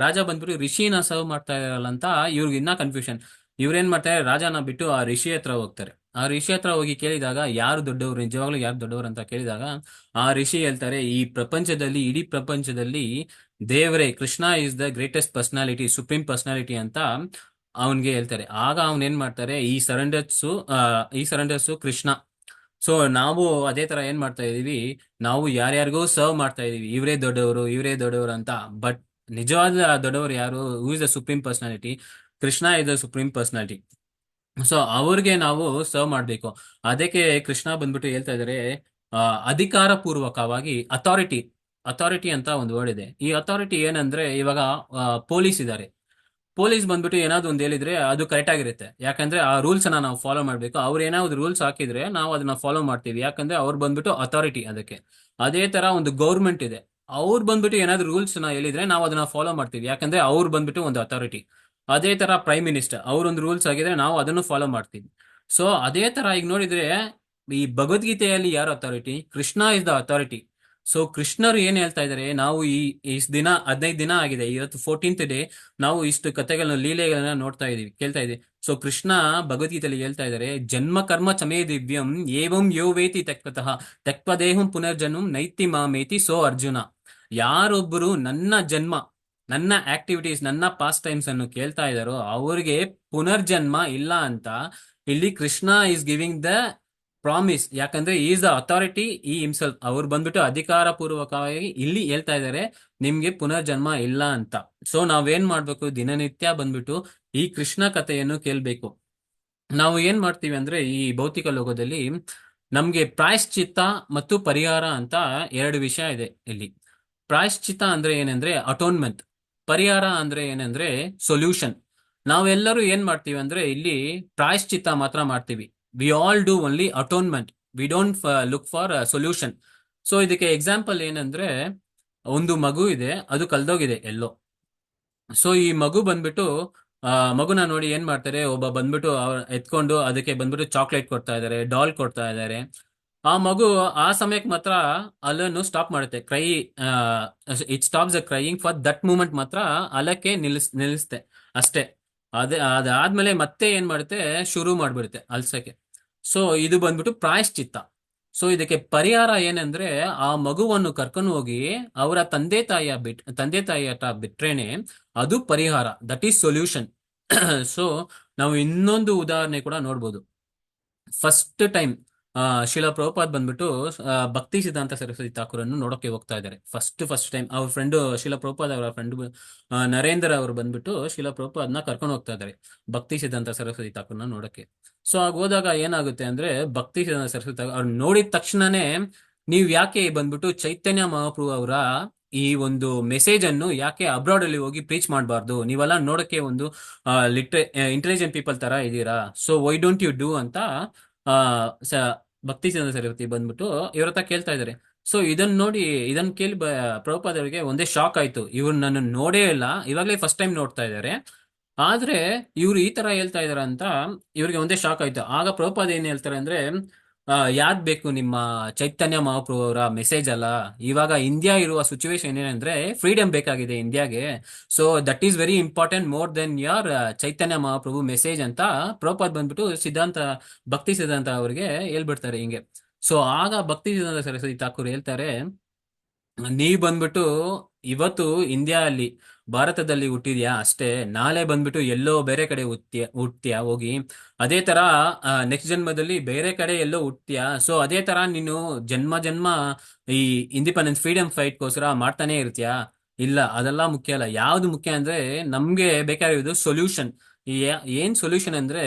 ರಾಜ ಬಂದ್ಬಿಟ್ಟು ಋಷಿನ ಸರ್ವ್ ಮಾಡ್ತಾ ಇದಾರಲ್ಲ ಅಂತ ಇವ್ರಿಗೆ ಇನ್ನ ಕನ್ಫ್ಯೂಷನ್. ಇವ್ರೇನ್ ಮಾಡ್ತಾರೆ, ರಾಜನ ಬಿಟ್ಟು ಆ ಋಷಿ ಹತ್ರ ಹೋಗ್ತಾರೆ. ಆ ಋಷಿ ಹತ್ರ ಹೋಗಿ ಕೇಳಿದಾಗ, ಯಾರು ದೊಡ್ಡವರು, ನಿಜವಾಗ್ಲೂ ಯಾರು ದೊಡ್ಡವರು ಅಂತ ಕೇಳಿದಾಗ, ಆ ಋಷಿ ಹೇಳ್ತಾರೆ, ಈ ಪ್ರಪಂಚದಲ್ಲಿ, ಇಡೀ ಪ್ರಪಂಚದಲ್ಲಿ ದೇವರೇ Krishna is the greatest personality, supreme personality ಅಂತ ಅವನ್ಗೆ ಹೇಳ್ತಾರೆ. ಆಗ ಅವನ್ ಏನ್ ಮಾಡ್ತಾರೆ, ಈ ಸರೆಂಡರ್ಸು ಕೃಷ್ಣ. ಸೊ ನಾವು ಅದೇ ತರ ಏನ್ ಮಾಡ್ತಾ ಇದೀವಿ, ನಾವು ಯಾರ್ಯಾರಿಗೂ ಸರ್ವ್ ಮಾಡ್ತಾ ಇದೀವಿ, ಇವರೇ ದೊಡ್ಡವರು, ಇವರೇ ದೊಡ್ಡವರು ಅಂತ. ಬಟ್ ನಿಜವಾದ ದೊಡ್ಡವರು ಯಾರು, who is the supreme personality, Krishna is the supreme personality. So ಅವ್ರಿಗೆ ನಾವು ಸರ್ವ್ ಮಾಡ್ಬೇಕು. ಅದಕ್ಕೆ ಕೃಷ್ಣ ಬಂದ್ಬಿಟ್ಟು ಹೇಳ್ತಾ ಇದಾರೆ, ಆ, ಅಧಿಕಾರ ಪೂರ್ವಕವಾಗಿ ಅಥಾರಿಟಿ, ಅಥಾರಿಟಿ ಅಂತ ಒಂದು ವರ್ಡ್ ಇದೆ. ಈ ಅಥಾರಿಟಿ ಏನಂದ್ರೆ, ಇವಾಗ ಪೊಲೀಸ್ ಇದ್ದಾರೆ, ಪೊಲೀಸ್ ಬಂದ್ಬಿಟ್ಟು ಏನಾದ್ರು ಒಂದು ಹೇಳಿದ್ರೆ ಅದು ಕರೆಕ್ಟ್ ಆಗಿರುತ್ತೆ, ಯಾಕಂದ್ರೆ ಆ ರೂಲ್ಸ್ ಅನ್ನ ನಾವು ಫಾಲೋ ಮಾಡ್ಬೇಕು. ಅವ್ರು ಏನಾದ್ರು ರೂಲ್ಸ್ ಹಾಕಿದ್ರೆ ನಾವು ಅದನ್ನ ಫಾಲೋ ಮಾಡ್ತೀವಿ, ಯಾಕಂದ್ರೆ ಅವ್ರು ಬಂದ್ಬಿಟ್ಟು ಅಥಾರಿಟಿ ಅದಕ್ಕೆ. ಅದೇ ತರ ಒಂದು ಗೌರ್ಮೆಂಟ್ ಇದೆ, ಅವ್ರು ಬಂದ್ಬಿಟ್ಟು ಏನಾದ್ರು ರೂಲ್ಸ್ ನ ಹೇಳಿದ್ರೆ ನಾವು ಅದನ್ನ ಫಾಲೋ ಮಾಡ್ತೀವಿ, ಯಾಕಂದ್ರೆ ಅವ್ರು ಬಂದ್ಬಿಟ್ಟು ಒಂದು ಅಥಾರಿಟಿ. ಅದೇ ತರ ಪ್ರೈಮ್ ಮಿನಿಸ್ಟರ್ ಅವ್ರೊಂದು ರೂಲ್ಸ್ ಆಗಿದ್ರೆ ನಾವು ಅದನ್ನು ಫಾಲೋ ಮಾಡ್ತೀವಿ. ಸೊ ಅದೇ ತರ ಈಗ ನೋಡಿದ್ರೆ, ಈ ಭಗವದ್ಗೀತೆಯಲ್ಲಿ ಯಾರು authority, Krishna is the authority. So ಕೃಷ್ಣರು ಏನ್ ಹೇಳ್ತಾ ಇದಾರೆ, ನಾವು ಇಷ್ಟು ದಿನ 15 ದಿನ ಆಗಿದೆ, ಇವತ್ತು 14th ಡೇ, ನಾವು ಇಷ್ಟು ಕಥೆಗಳನ್ನ, ಲೀಲೆಗಳನ್ನ ನೋಡ್ತಾ ಇದೀವಿ, ಕೇಳ್ತಾ ಇದೀವಿ. ಸೊ ಕೃಷ್ಣ ಭಗವದ್ಗೀತೆಯಲ್ಲಿ ಹೇಳ್ತಾ ಇದಾರೆ, ಜನ್ಮ ಕರ್ಮ ಚಮೇ ದಿವ್ಯಂ ಏವಂ ಯೋ ವೇತಿ ತಕ್ವತಃ ತಕ್ವದೇಹಂ ಪುನರ್ಜನ್ಮಂ ನೈತಿ ಮಾಮೇತಿ ಸೋ ಅರ್ಜುನ. ಯಾರೊಬ್ಬರು ನನ್ನ ಜನ್ಮ, ನನ್ನ ಆಕ್ಟಿವಿಟೀಸ್, ನನ್ನ ಪಾಸ್ಟ್ ಟೈಮ್ಸ್ ಅನ್ನು ಕೇಳ್ತಾ ಇದಾರೋ ಅವ್ರಿಗೆ ಪುನರ್ಜನ್ಮ ಇಲ್ಲ ಅಂತ ಇಲ್ಲಿ Krishna is giving the promise. ಯಾಕಂದ್ರೆ is the authority, he himself, ಅವ್ರು ಬಂದ್ಬಿಟ್ಟು ಅಧಿಕಾರ ಪೂರ್ವಕವಾಗಿ ಇಲ್ಲಿ ಹೇಳ್ತಾ ಇದಾರೆ, ನಿಮ್ಗೆ ಪುನರ್ಜನ್ಮ ಇಲ್ಲ ಅಂತ. ಸೊ ನಾವೇನ್ ಮಾಡ್ಬೇಕು, ದಿನನಿತ್ಯ ಬಂದ್ಬಿಟ್ಟು ಈ ಕೃಷ್ಣ ಕಥೆಯನ್ನು ಕೇಳ್ಬೇಕು. ನಾವು ಏನ್ ಮಾಡ್ತೀವಿ ಅಂದ್ರೆ, ಈ ಭೌತಿಕ ಲೋಕದಲ್ಲಿ ನಮ್ಗೆ ಪ್ರಾಯಶ್ಚಿತ್ತ ಮತ್ತು ಪರಿಹಾರ ಅಂತ ಎರಡು ವಿಷಯ ಇದೆ ಇಲ್ಲಿ. ಪ್ರಾಯಶ್ಚಿತ್ತ ಅಂದ್ರೆ ಏನಂದ್ರೆ ಅಟೋನ್ಮೆಂಟ್, ಪರಿಹಾರ ಅಂದ್ರೆ ಏನಂದ್ರೆ ಸೊಲ್ಯೂಷನ್. ನಾವೆಲ್ಲರೂ ಏನ್ ಮಾಡ್ತೀವಿ ಅಂದ್ರೆ, ಇಲ್ಲಿ ಪ್ರಾಯಶ್ಚಿತ್ತ ಮಾತ್ರ ಮಾಡ್ತೀವಿ. We all do only atonement, we don't look for solution. So ಇದಕ್ಕೆ ಎಕ್ಸಾಂಪಲ್ ಏನಂದ್ರೆ, ಒಂದು ಮಗು ಇದೆ, ಅದು ಕಲ್ದೋಗಿದೆ ಎಲ್ಲೋ. ಸೊ ಈ ಮಗು ಬಂದ್ಬಿಟ್ಟು, ಮಗುನ ನೋಡಿ ಏನ್ ಮಾಡ್ತಾರೆ, ಒಬ್ಬ ಬಂದ್ಬಿಟ್ಟು ಎತ್ಕೊಂಡು ಅದಕ್ಕೆ ಬಂದ್ಬಿಟ್ಟು ಚಾಕ್ಲೇಟ್ ಕೊಡ್ತಾ ಇದಾರೆ, ಡಾಲ್ ಕೊಡ್ತಾ ಇದಾರೆ. ಆ ಮಗು ಆ ಸಮಯಕ್ಕೆ ಮಾತ್ರ ಅಲ್ಲನ್ನು ಸ್ಟಾಪ್ ಮಾಡುತ್ತೆ, it stops the crying for that moment, ಮಾತ್ರ ಅಲಕ್ಕೆ ನಿಲ್ಲಿಸುತ್ತೆ ಅಷ್ಟೇ. ಅದಾದ್ಮೇಲೆ ಮತ್ತೆ ಏನ್ ಮಾಡುತ್ತೆ, ಶುರು ಮಾಡ್ಬಿಡುತ್ತೆ ಅಲ್ಸಕ್ಕೆ. ಸೊ ಇದು ಬಂದ್ಬಿಟ್ಟು ಪ್ರಾಯಶ್ಚಿತ್ತ. ಸೊ ಇದಕ್ಕೆ ಪರಿಹಾರ ಏನಂದ್ರೆ, ಆ ಮಗುವನ್ನು ಕರ್ಕೊಂಡು ಹೋಗಿ ಅವರ ತಂದೆ ತಾಯಿ ಹತ್ರ ಬಿಟ್ರೇನೆ ಅದು ಪರಿಹಾರ, ದಟ್ ಈಸ್ ಸೊಲ್ಯೂಷನ್. ಸೊ ನಾವು ಇನ್ನೊಂದು ಉದಾಹರಣೆ ಕೂಡ ನೋಡ್ಬೋದು. ಫಸ್ಟ್ ಟೈಮ್ ಶಿಲಾ ಪ್ರಭುಪಾದ್ ಬಂದ್ಬಿಟ್ಟು ಭಕ್ತಿ ಸಿದ್ಧಾಂತ ಸರಸ್ವತಿ ಠಾಕೂರನ್ನು ನೋಡೋಕೆ ಹೋಗ್ತಾ ಇದ್ದಾರೆ. ಫಸ್ಟ್ ಟೈಮ್ ಅವ್ರ ಫ್ರೆಂಡ್, ಶಿಲಾ ಪ್ರಭುಪಾದ್ ಅವರ ಫ್ರೆಂಡ್ ನರೇಂದ್ರ ಅವರು ಬಂದ್ಬಿಟ್ಟು ಶಿಲಾ ಪ್ರಭುಪಾದ್ನ ಕರ್ಕೊಂಡು ಹೋಗ್ತಾ ಇದ್ದಾರೆ ಭಕ್ತಿ ಸಿದ್ಧಾಂತ ಸರಸ್ವತಿ ಠಾಕೂರ್ನ ನೋಡಕ್ಕೆ. ಸೊ ಆಗ ಹೋದಾಗ ಏನಾಗುತ್ತೆ ಅಂದ್ರೆ, ಭಕ್ತಿ ಸಿದ್ಧಾಂತ ಸರಸ್ವತಿ ಅವ್ರು ನೋಡಿದ ತಕ್ಷಣನೇ, ನೀವ್ ಯಾಕೆ ಬಂದ್ಬಿಟ್ಟು ಚೈತನ್ಯ ಮಹಾಪ್ರಭು ಅವರ ಈ ಒಂದು ಮೆಸೇಜ್ ಅನ್ನು ಯಾಕೆ ಅಬ್ರಾಡ್ ಅಲ್ಲಿ ಹೋಗಿ ಪ್ರೀಚ್ ಮಾಡಬಾರ್ದು, ನೀವೆಲ್ಲ ನೋಡಕ್ಕೆ ಒಂದು ಇಂಟೆಲಿಜೆಂಟ್ ಪೀಪಲ್ ತರ ಇದ್ದೀರಾ, so why don't you do ಅಂತ ಆ ಭಕ್ತಿ ಸಿದ್ಧಾಂತ ಸರಸ್ವತಿ ಬಂದ್ಬಿಟ್ಟು ಇವ್ರ ಹತ್ರ ಕೇಳ್ತಾ ಇದಾರೆ. ಸೊ ಇದನ್ನ ಕೇಳಿ ಪ್ರಭುಪಾದ್ ಅವರಿಗೆ ಒಂದೇ ಶಾಕ್ ಆಯ್ತು, ಇವ್ರು ನನ್ನ ನೋಡೇ ಇಲ್ಲ, ಇವಾಗಲೇ ಫಸ್ಟ್ ಟೈಮ್ ನೋಡ್ತಾ ಇದ್ದಾರೆ, ಆದ್ರೆ ಇವ್ರು ಈ ತರ ಹೇಳ್ತಾ ಇದಾರ ಅಂತ ಇವ್ರಿಗೆ ಒಂದೇ ಶಾಕ್ ಆಯ್ತು. ಆಗ ಪ್ರಭುಪಾದ್ ಏನ್ ಹೇಳ್ತಾರೆ ಅಂದ್ರೆ, ಯಾದ್ ಬೇಕು ನಿಮ್ಮ ಚೈತನ್ಯ ಮಹಾಪ್ರಭು ಅವರ ಮೆಸೇಜ್ ಅಲ್ಲ, ಇವಾಗ ಇಂಡಿಯಾ ಇರುವ ಸಿಚುವೇಶನ್ ಏನಂದ್ರೆ ಫ್ರೀಡಮ್ ಬೇಕಾಗಿದೆ ಇಂಡಿಯಾಗೆ, so that is very important more than your Chaitanya Mahaprabhu message ಅಂತ ಪ್ರಭುಪಾದ್ ಬಂದ್ಬಿಟ್ಟು ಭಕ್ತಿ ಸಿದ್ಧಾಂತ ಅವ್ರಿಗೆ ಹೇಳ್ಬಿಡ್ತಾರೆ ಹಿಂಗೆ. ಸೊ ಆಗ ಭಕ್ತಿ ಸಿದ್ಧಾಂತ ಸರಸ್ವತಿ ಠಾಕೂರ್ ಹೇಳ್ತಾರೆ, ನೀವ್ ಬಂದ್ಬಿಟ್ಟು ಇವತ್ತು ಇಂಡಿಯಾ ಅಲ್ಲಿ ಭಾರತದಲ್ಲಿ ಹುಟ್ಟಿದ್ಯಾ ಅಷ್ಟೇ, ನಾಳೆ ಬಂದ್ಬಿಟ್ಟು ಎಲ್ಲೋ ಬೇರೆ ಕಡೆ ಹುಟ್ಟ್ಯಾ ಹೋಗಿ. ಅದೇ ತರ ನೆಕ್ಸ್ಟ್ ಜನ್ಮದಲ್ಲಿ ಬೇರೆ ಕಡೆ ಎಲ್ಲೋ ಹುಟ್ಟ್ಯಾ. ಸೊ ಅದೇ ತರ ನೀನು ಜನ್ಮ ಜನ್ಮ ಈ ಇಂಡಿಪೆಂಡೆನ್ಸ್ ಫ್ರೀಡಮ್ ಫೈಟ್ಗೋಸ್ಕರ ಮಾಡ್ತಾನೆ ಇರ್ತೀಯಾ? ಇಲ್ಲ, ಅದೆಲ್ಲ ಮುಖ್ಯ ಅಲ್ಲ. ಯಾವ್ದು ಮುಖ್ಯ ಅಂದ್ರೆ ನಮ್ಗೆ ಬೇಕಾಗಿರೋದು ಸೊಲ್ಯೂಷನ್. ಏನ್ ಸೊಲ್ಯೂಷನ್ ಅಂದ್ರೆ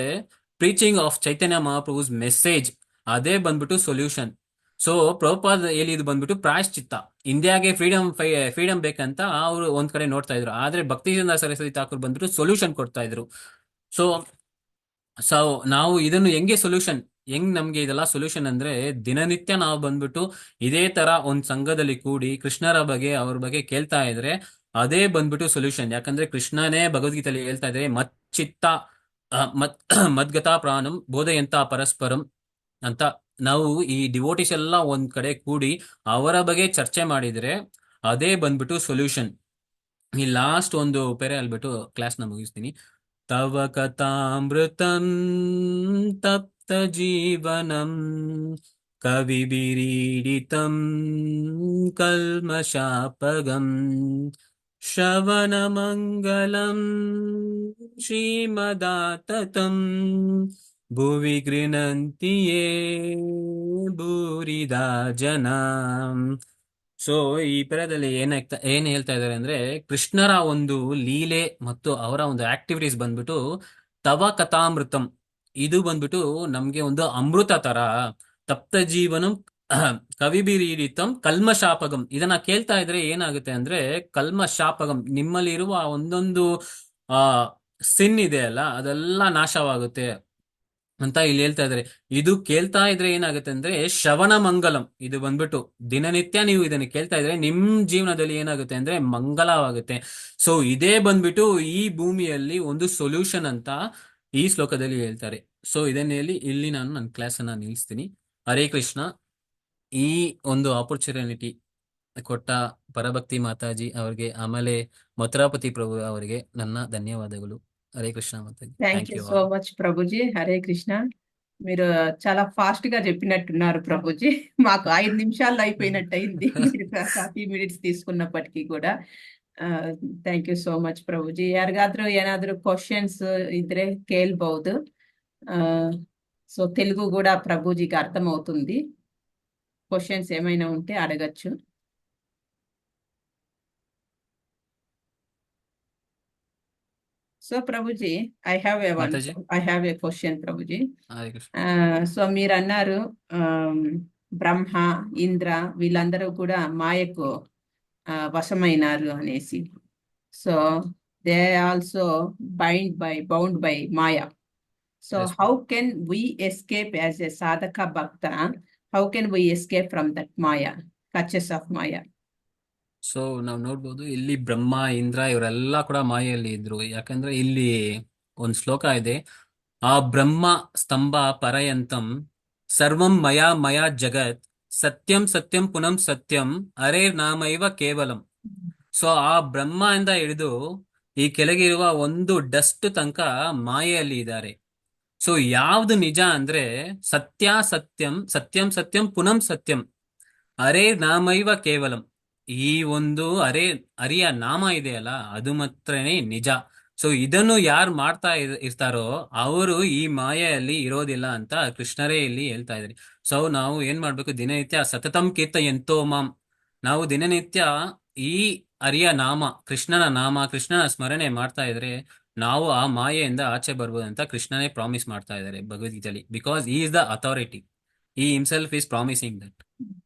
ಪ್ರೀಚಿಂಗ್ ಆಫ್ ಚೈತನ್ಯ ಮಹಾಪ್ರಭುಸ್ ಮೆಸೇಜ್. ಅದೇ ಬಂದ್ಬಿಟ್ಟು ಸೊಲ್ಯೂಷನ್. ಸೊ ಪ್ರಭುಪಾದ್ ಹೇಳಿದ್ ಬಂದ್ಬಿಟ್ಟು ಪ್ರಾಯಶ್ಚಿತ್ತ. ಇಂಡಿಯಾಗೆ ಫ್ರೀಡಮ್ ಬೇಕಂತ ಅವರು ಒಂದ್ ಕಡೆ ನೋಡ್ತಾ ಇದ್ರು, ಆದ್ರೆ ಭಕ್ತಿಚಂದ್ರ ಸರಸ್ವತಿ ಠಾಕೂರ್ ಬಂದ್ಬಿಟ್ಟು ಸೊಲ್ಯೂಷನ್ ಕೊಡ್ತಾ ಇದ್ರು. ಸೊ ಸೊ ನಾವು ಇದನ್ನು ಹೆಂಗ್ ನಮ್ಗೆ ಇದೆಲ್ಲ ಸೊಲ್ಯೂಷನ್ ಅಂದ್ರೆ ದಿನನಿತ್ಯ ನಾವು ಬಂದ್ಬಿಟ್ಟು ಇದೇ ತರ ಒಂದ್ ಸಂಘದಲ್ಲಿ ಕೂಡಿ ಕೃಷ್ಣರ ಬಗ್ಗೆ ಅವ್ರ ಬಗ್ಗೆ ಕೇಳ್ತಾ ಇದ್ರೆ ಅದೇ ಬಂದ್ಬಿಟ್ಟು ಸೊಲ್ಯೂಷನ್. ಯಾಕಂದ್ರೆ ಕೃಷ್ಣನೇ ಭಗವದ್ಗೀತೆಯಲ್ಲಿ ಹೇಳ್ತಾ ಇದ್ರೆ ಮಚ್ಚಿತ್ತ ಮತ್ ಮದ್ಗತಾ ಪ್ರಾಣಂ ಬೋಧಯಂತ ಪರಸ್ಪರಂ ಅಂತ. ನಾವು ಈ ಡಿವೋಟಿಸ್ ಎಲ್ಲ ಒಂದ್ ಕಡೆ ಕೂಡಿ ಅವರ ಬಗ್ಗೆ ಚರ್ಚೆ ಮಾಡಿದ್ರೆ ಅದೇ ಬಂದ್ಬಿಟ್ಟು ಸೊಲ್ಯೂಷನ್. ಈ ಲಾಸ್ಟ್ ಒಂದು ಪೆರೆ ಅಲ್ಬಿಟ್ಟು ಕ್ಲಾಸ್ನ ಮುಗಿಸ್ತೀನಿ. ತವ ಕಥಾಮೃತಂ ತಪ್ತ ಜೀವನಂ ಕವಿಭಿರೀಡಿತಂ ಕಲ್ಮಷಾಪಗಂ ಶ್ರವಣಮಂಗಲಂ ಶ್ರೀಮದಾತತಂ ಭುವಿ ಗೃಹಂತಿ ಯೇ ಭೂರಿದಾ ಜನ. ಸೊ ಈ ಪದ್ಯದಲ್ಲಿ ಏನ್ ಹೇಳ್ತಾ ಇದ್ದಾರೆ ಅಂದ್ರೆ ಕೃಷ್ಣರ ಒಂದು ಲೀಲೆ ಮತ್ತು ಅವರ ಒಂದು ಆಕ್ಟಿವಿಟೀಸ್ ಬಂದ್ಬಿಟ್ಟು ತವ ಕಥಾಮೃತಂ. ಇದು ಬಂದ್ಬಿಟ್ಟು ನಮ್ಗೆ ಒಂದು ಅಮೃತ ತರ. ತಪ್ತ ಜೀವನಂ ಕವಿಭಿರೀಡಿತಂ ಕಲ್ಮಶಾಪಗಂ. ಇದನ್ನ ಕೇಳ್ತಾ ಇದ್ರೆ ಏನಾಗುತ್ತೆ ಅಂದ್ರೆ ಕಲ್ಮಶಾಪಗಂ, ನಿಮ್ಮಲ್ಲಿರುವ ಒಂದೊಂದು ಆ ಸಿನ್ ಇದೆ ಅಲ್ಲ, ಅದೆಲ್ಲ ನಾಶವಾಗುತ್ತೆ ಅಂತ ಇಲ್ಲಿ ಹೇಳ್ತಾ ಇದ್ದಾರೆ. ಇದು ಕೇಳ್ತಾ ಇದ್ರೆ ಏನಾಗುತ್ತೆ ಅಂದ್ರೆ ಶ್ರವಣ ಮಂಗಲಂ. ಇದು ಬಂದ್ಬಿಟ್ಟು ದಿನನಿತ್ಯ ನೀವು ಇದನ್ನ ಕೇಳ್ತಾ ಇದ್ರೆ ನಿಮ್ ಜೀವನದಲ್ಲಿ ಏನಾಗುತ್ತೆ ಅಂದ್ರೆ ಮಂಗಲವಾಗುತ್ತೆ. ಸೊ ಇದೇ ಬಂದ್ಬಿಟ್ಟು ಈ ಭೂಮಿಯಲ್ಲಿ ಒಂದು ಸೊಲ್ಯೂಷನ್ ಅಂತ ಈ ಶ್ಲೋಕದಲ್ಲಿ ಹೇಳ್ತಾರೆ. ಸೊ ಇದನ್ನ ಹೇಳಿ ಇಲ್ಲಿ ನಾನು ನನ್ನ ಕ್ಲಾಸ್ ಅನ್ನ ನಿಲ್ಲಿಸ್ತೀನಿ. ಹರೇ ಕೃಷ್ಣ. ಈ ಒಂದು ಆಪರ್ಚುನಿಟಿ ಕೊಟ್ಟ ಪರಭಕ್ತಿ ಮಾತಾಜಿ ಅವರಿಗೆ, ಆಮೇಲೆ ಮಥುರಾಪತಿ ಪ್ರಭು ಅವರಿಗೆ ನನ್ನ ಧನ್ಯವಾದಗಳು. Hare Krishna Mataji. Thank thank you you so all. Much Prabhuji. Hare Krishna. మీరు చాలా ఫాస్ట్ గా చెప్పినట్టున్నారు ప్రభుజీ. మాకు 5 నిమిషాల్లో అయిపోయినట్టు అయింది మీరు 30 ಮಿನಿಟ್ಸ್ తీసుకున్నప్పటికీ కూడా. ಥ್ಯಾಂಕ್ ಯು ಸೋ ಮಚ್ ಪ್ರಭುಜಿ. ಯಾರಿಗಾದ್ರೂ ಏನಾದ್ರೂ ಕ್ವಶನ್ಸ್ ಇದ್ರೆ ಕೇಳ್ಬಹುದು. సో తెలుగు కూడా ప్రభుజీకి అర్థం అవుతుంది. క్వశ్చన్స్ ఏమైనా ఉంటే అడగచ్చు. So Prabhuji, I have Mataji. A question Prabhuji. Hare Krishna. So మీరు అన్నారు బ్రహ్మ, ఇంద్ర వీళ్ళందరూ కూడా మాయకు వశమైనారు అనేసి. So they also bound by maya. So Yes, how can we escape as a sadhaka bhakta? How can we escape from that maya, clutches of maya? So ನಾವು ನೋಡ್ಬೋದು ಇಲ್ಲಿ ಬ್ರಹ್ಮ ಇಂದ್ರ ಇವರೆಲ್ಲ ಕೂಡ ಮಾಯೆಯಲ್ಲಿ ಇದ್ರು. ಯಾಕಂದ್ರೆ ಇಲ್ಲಿ ಒಂದು ಶ್ಲೋಕ ಇದೆ, ಆ ಬ್ರಹ್ಮ ಸ್ತಂಭ ಪರಯಂತಂ ಸರ್ವಂ ಮಯಾ ಮಯಾ ಜಗತ್ ಸತ್ಯಂ ಸತ್ಯಂ ಪುನಂ ಸತ್ಯಂ ಅರೇ ನಾಮೈವ ಕೇವಲಂ. ಸೊ ಆ ಬ್ರಹ್ಮ ಇಂದ ಹಿಡಿದು ಈ ಕೆಳಗಿರುವ ಒಂದು ಡಸ್ಟ್ ತನಕ ಮಾಯೆಯಲ್ಲಿ ಇದ್ದಾರೆ. ಸೊ ಯಾವ್ದು ನಿಜ ಅಂದ್ರೆ ಸತ್ಯ ಸತ್ಯಂ ಸತ್ಯಂ ಸತ್ಯಂ ಪುನಂ ಸತ್ಯಂ ಅರೇ ನಾಮೈವ ಕೇವಲಂ. ಈ ಒಂದು ಅರಿಯ ನಾಮ ಇದೆಯಲ್ಲ ಅದು ಮಾತ್ರನೇ ನಿಜ. ಸೊ ಇದನ್ನು ಯಾರು ಮಾಡ್ತಾ ಇರ್ತಾರೋ ಅವರು ಈ ಮಾಯೆಯಲ್ಲಿ ಇರೋದಿಲ್ಲ ಅಂತ ಕೃಷ್ಣರೇ ಇಲ್ಲಿ ಹೇಳ್ತಾ ಇದ್ದಾರೆ. ಸೊ ನಾವು ಏನ್ ಮಾಡ್ಬೇಕು, ದಿನನಿತ್ಯ ಸತತಂ ಕೀರ್ತಯಂತೋ ಮಾಂ. ನಾವು ದಿನನಿತ್ಯ ಈ ಅರಿಯ ನಾಮ, ಕೃಷ್ಣನ ಸ್ಮರಣೆ ಮಾಡ್ತಾ ಇದ್ರೆ ನಾವು ಆ ಮಾಯೆಯಿಂದ ಆಚೆ ಬರ್ಬೋದು ಅಂತ ಕೃಷ್ಣನೇ ಪ್ರಾಮಿಸ್ ಮಾಡ್ತಾ ಇದ್ದಾರೆ ಭಗವದ್ಗೀತೆಯಲ್ಲಿ. Because he is the authority. He himself is promising that.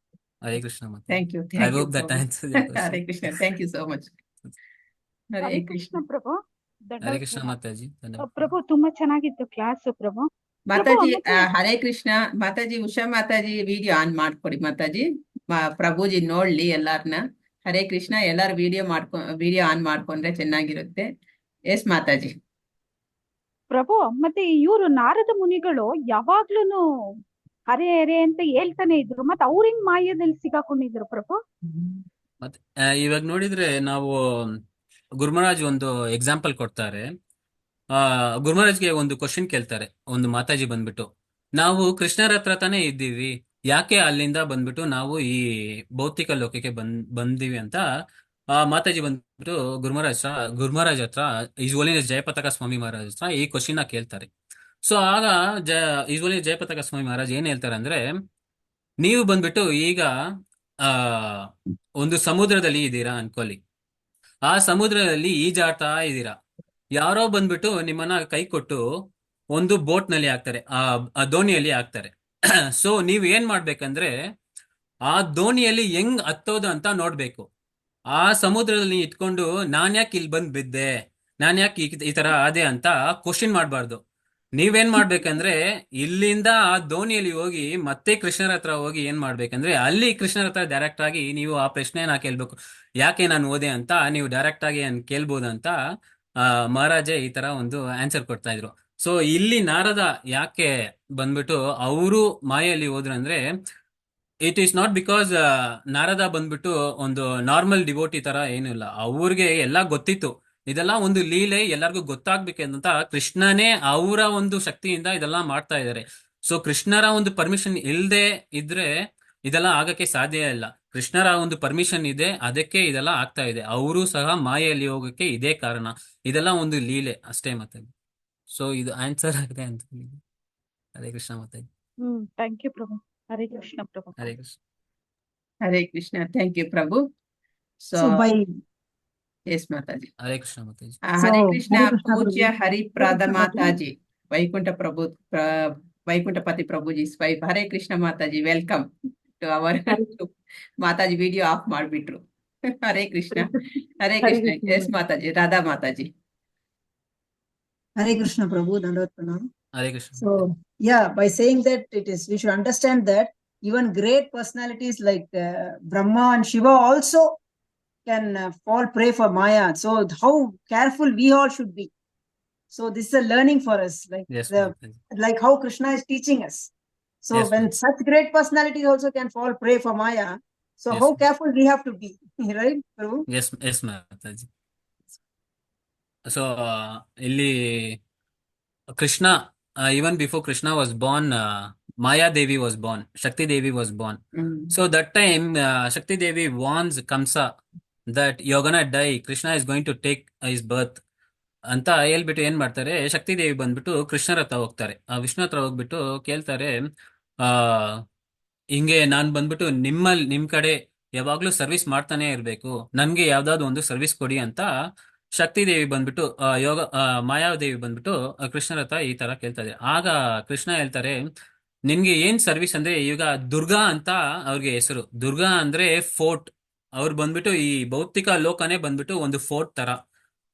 Hare Krishna ಮಾತಾ. Thank you. I hope that answers your question. Hare Krishna. Thank you so much. Hare Hare Krishna Krishna ಪ್ರಭು. ಹರೇ ಕೃಷ್ಣ ಮಾತಾಜಿ. ಧನ್ಯವಾದ. ಪ್ರಭು ತುಂಬಾ ಚೆನ್ನಾಗಿತ್ತು ಕ್ಲಾಸ್ ಪ್ರಭು. ಮಾತಾಜಿ. ಮತ್ತೆ- ಹರೇ ಕೃಷ್ಣ ಮಾತಾಜಿ. ಉಷಾ ಮಾತಾಜಿ ವಿಡಿಯೋ ಆನ್ ಮಾಡ್ಕೊಡಿ ಮಾತಾಜಿ. ಪ್ರಭುಜಿ ನೋಡ್ಲಿ ಎಲ್ಲಾರ್ನ. ಹರೇ ಕೃಷ್ಣ. ಎಲ್ಲಾರು ವಿಡಿಯೋ ಆನ್ ಮಾಡ್ಕೊಂಡ್ರೆ ಚೆನ್ನಾಗಿರುತ್ತೆ. ಎಸ್ ಮಾತಾಜಿ. ಪ್ರಭು ಮತ್ತೆ ಇವರು ನಾರದ ಮುನಿಗಳು ಯಾವಾಗ್ಲೂನು ಹರೇ ಹರೇ ಅಂತ ಹೇಳ್ತಾನೆ ಇದ್ರು, ಮತ್ತೆ ಅವ್ರ ಹೆಂಗ್ ಮಾಯದಲ್ಲಿ ಸಿಗಾಕೊಂಡಿದ್ರು ಪ್ರಭು? ಮತ್ತೆ ಇವಾಗ ನೋಡಿದ್ರೆ ನಾವು ಗುರುಮಹಾರಾಜ್ ಒಂದು ಎಕ್ಸಾಂಪಲ್ ಕೊಡ್ತಾರೆ. ಗುರುಮಹಾರಾಜ್ಗೆ ಒಂದು ಕ್ವಶನ್ ಕೇಳ್ತಾರೆ ಒಂದು ಮಾತಾಜಿ ಬಂದ್ಬಿಟ್ಟು, ನಾವು ಕೃಷ್ಣರ ಹತ್ರ ತಾನೇ ಇದ್ದೀವಿ, ಯಾಕೆ ಅಲ್ಲಿಂದ ಬಂದ್ಬಿಟ್ಟು ನಾವು ಈ ಭೌತಿಕ ಲೋಕಕ್ಕೆ ಬಂದೀವಿ ಅಂತ ಆ ಮಾತಾಜಿ ಬಂದ್ಬಿಟ್ಟು ಗುರುಮಹಾರಾಜ್ ಹತ್ರ ಈಸ್ ಹೋಲಿನೆಸ್ ಜಯಪತಾಕ ಸ್ವಾಮಿ ಮಹಾರಾಜ್ ಹತ್ರ ಈ ಕ್ವಶನ್ ಕೇಳ್ತಾರೆ. ಸೊ ಆಗ ಈಸ್ ಹೋಲಿನೆಸ್ ಜಯಪತಾಕ ಸ್ವಾಮಿ ಮಹಾರಾಜ್ ಏನ್ ಹೇಳ್ತಾರೆ ಅಂದ್ರೆ, ನೀವು ಬಂದ್ಬಿಟ್ಟು ಈಗ ಆ ಒಂದು ಸಮುದ್ರದಲ್ಲಿ ಇದ್ದೀರಾ ಅನ್ಕೊಳ್ಳಿ. ಆ ಸಮುದ್ರದಲ್ಲಿ ಈಜಾಡ್ತಾ ಇದ್ದೀರಾ. ಯಾರೋ ಬಂದ್ಬಿಟ್ಟು ನಿಮ್ಮನ್ನ ಕೈ ಕೊಟ್ಟು ಒಂದು ಬೋಟ್ ನಲ್ಲಿ ಹಾಕ್ತಾರೆ, ಆ ದೋಣಿಯಲ್ಲಿ ಹಾಕ್ತಾರೆ. ಸೊ ನೀವ್ ಏನ್ ಮಾಡ್ಬೇಕಂದ್ರೆ, ಆ ದೋಣಿಯಲ್ಲಿ ಹೆಂಗ್ ಹತ್ತೋದು ಅಂತ ನೋಡ್ಬೇಕು. ಆ ಸಮುದ್ರದಲ್ಲಿ ಇಟ್ಕೊಂಡು ನಾನ್ ಯಾಕೆ ಇಲ್ಲಿ ಬಂದ್ ಬಿದ್ದೆ, ನಾನ್ ಯಾಕೆ ಈ ತರ ಆದೆ ಅಂತ ಕ್ವಶನ್ ಮಾಡ್ಬಾರ್ದು. ನೀವೇನ್ ಮಾಡ್ಬೇಕಂದ್ರೆ, ಇಲ್ಲಿಂದ ಆ ದೋಣಿಯಲ್ಲಿ ಹೋಗಿ ಮತ್ತೆ ಕೃಷ್ಣರ ಹತ್ರ ಹೋಗಿ ಏನ್ ಮಾಡ್ಬೇಕಂದ್ರೆ, ಅಲ್ಲಿ ಕೃಷ್ಣರ ಹತ್ರ ಡೈರೆಕ್ಟ್ ಆಗಿ ನೀವು ಆ ಪ್ರಶ್ನೆನ ಕೇಳ್ಬೇಕು. ಯಾಕೆ ನಾನು ಓದೆ ಅಂತ ನೀವು ಡೈರೆಕ್ಟ್ ಆಗಿ ಕೇಳ್ಬೋದಂತ ಆ ಮಹಾರಾಜೇ ಈ ತರ ಒಂದು ಆನ್ಸರ್ ಕೊಡ್ತಾ ಇದ್ರು. ಸೊ ಇಲ್ಲಿ ನಾರದ ಯಾಕೆ ಬಂದ್ಬಿಟ್ಟು ಅವರು ಮಾಯೆಯಲ್ಲಿ ಹೋದ್ರಂದ್ರೆ, it is not because Narada ಬಂದ್ಬಿಟ್ಟು ಒಂದು ನಾರ್ಮಲ್ ಡಿವೋಟಿ ತರ ಏನೂ ಇಲ್ಲ. ಅವ್ರಿಗೆ ಎಲ್ಲ ಗೊತ್ತಿತ್ತು, ಇದೆಲ್ಲ ಒಂದು ಲೀಲೆ, ಎಲ್ಲರಿಗೂ ಗೊತ್ತಾಗ್ಬೇಕಂತ ಕೃಷ್ಣನೇ ಅವರ ಒಂದು ಶಕ್ತಿಯಿಂದ ಇದೆಲ್ಲ ಮಾಡ್ತಾ ಇದ್ದಾರೆ. ಸೊ ಕೃಷ್ಣರ ಒಂದು ಪರ್ಮಿಷನ್ ಇಲ್ಲದೆ ಇದ್ರೆ ಇದೆಲ್ಲ ಆಗಕ್ಕೆ ಸಾಧ್ಯ ಇಲ್ಲ. ಕೃಷ್ಣರ ಒಂದು ಪರ್ಮಿಷನ್ ಇದೆ, ಅದಕ್ಕೆ ಇದೆಲ್ಲ ಆಗ್ತಾ ಇದೆ. ಅವರು ಸಹ ಮಾಯೆಯಲ್ಲಿ ಹೋಗಕ್ಕೆ ಇದೇ ಕಾರಣ. ಇದೆಲ್ಲ ಒಂದು ಲೀಲೆ ಅಷ್ಟೇ ಮತ್ತೆ. ಸೊ ಇದು ಆನ್ಸರ್ ಆಗಿದೆ ಅಂತ. ಹರೇ ಕೃಷ್ಣ ಮತ್ತೆ. ಥ್ಯಾಂಕ್ ಯು ಪ್ರಭು. ಹರೇ ಕೃಷ್ಣ ಪ್ರಭು. ಹರೇ ಕೃಷ್ಣ. ಹರೇ ಕೃಷ್ಣ. ಥ್ಯಾಂಕ್ ಯು ಪ್ರಭು. ಸೊ So by ಎಸ್ ಮಾತಾಜಿ. ಹರೇ ಕೃಷ್ಣ ಮತ್ತೆ. Hare so Krishna. Hare Krishna ಪೂಜ್ಯ Prabhuji. ಹರಿಪ್ರಾದ Hare Krishna ಮಾತಾಜಿ, ವೈಕುಂಠಪತಿ ಪ್ರಭುಜಿ ಸ್ವೈಪ್. ಹರೇ ಕೃಷ್ಣ ಮಾತಾಜಿ, ವೆಲ್ಕಮ್ ಟು ಅವರ್ ಮಾತಾಜಿ ವಿಡಿಯೋ ಆಫ್ ಮಾಡ್ಬಿಟ್ರು. Hare Krishna. Hare Hare Krishna. Krishna. Yes ಮಾತಾಜಿ. ರಾಧಾ ಮಾತಾಜಿ. Hare Krishna Prabhu, Dandavad Pranam. Hare Krishna. So yeah, by saying that we should understand that even great personalities like Brahma and Shiva also can fall prey for Maya. So how careful we all should be. So this is a learning for us, Yes, Mataji. like how Krishna is teaching us. So Yes, when ma'am. such great personalities also can fall prey for Maya, so Yes, how ma'am. careful we have to be, right, Prabhu? Yes, yes, Mataji. So ಇಲ್ಲಿ Krishna, even before Krishna was born, Maya Devi was born, Shakti Devi was born. So that time Shakti Devi warns Kamsa that you're gonna die, Krishna is going to take his birth ಅಂತ ಹೇಳ್ಬಿಟ್ಟು ಏನ್ ಮಾಡ್ತಾರೆ, ಶಕ್ತಿ ದೇವಿ ಬಂದ್ಬಿಟ್ಟು ಕೃಷ್ಣರ ಹತ್ರ ಹೋಗ್ತಾರೆ. ವಿಷ್ಣು ಹತ್ರ ಹೋಗ್ಬಿಟ್ಟು ಕೇಳ್ತಾರೆ, ಆ ಹಿಂಗೆ ನಾನ್ ಬಂದ್ಬಿಟ್ಟು ನಿಮ್ ಕಡೆ ಯಾವಾಗ್ಲೂ ಸರ್ವಿಸ್ ಮಾಡ್ತಾನೆ ಇರ್ಬೇಕು, ನನ್ಗೆ ಯಾವ್ದಾದ್ರು ಒಂದು ಸರ್ವಿಸ್ ಕೊಡಿ ಅಂತ ಶಕ್ತಿ ದೇವಿ ಬಂದ್ಬಿಟ್ಟು ಮಾಯಾದೇವಿ ಬಂದ್ಬಿಟ್ಟು ಕೃಷ್ಣರ ಹತ್ರ ಈ ತರ ಕೇಳ್ತಾ ಇದ್ದಾರೆ. ಆಗ ಕೃಷ್ಣ ಹೇಳ್ತಾರೆ, ನಿನ್ಗೆ ಏನ್ ಸರ್ವಿಸ್ ಅಂದ್ರೆ, ಈಗ ದುರ್ಗಾ ಅಂತ ಅವ್ರಿಗೆ ಹೆಸರು. ದುರ್ಗಾ ಅಂದ್ರೆ ಫೋರ್ಟ್. ಅವ್ರು ಬಂದ್ಬಿಟ್ಟು ಈ ಭೌತಿಕ ಲೋಕನೇ ಬಂದ್ಬಿಟ್ಟು ಒಂದು ಫೋರ್ಟ್ ತರ.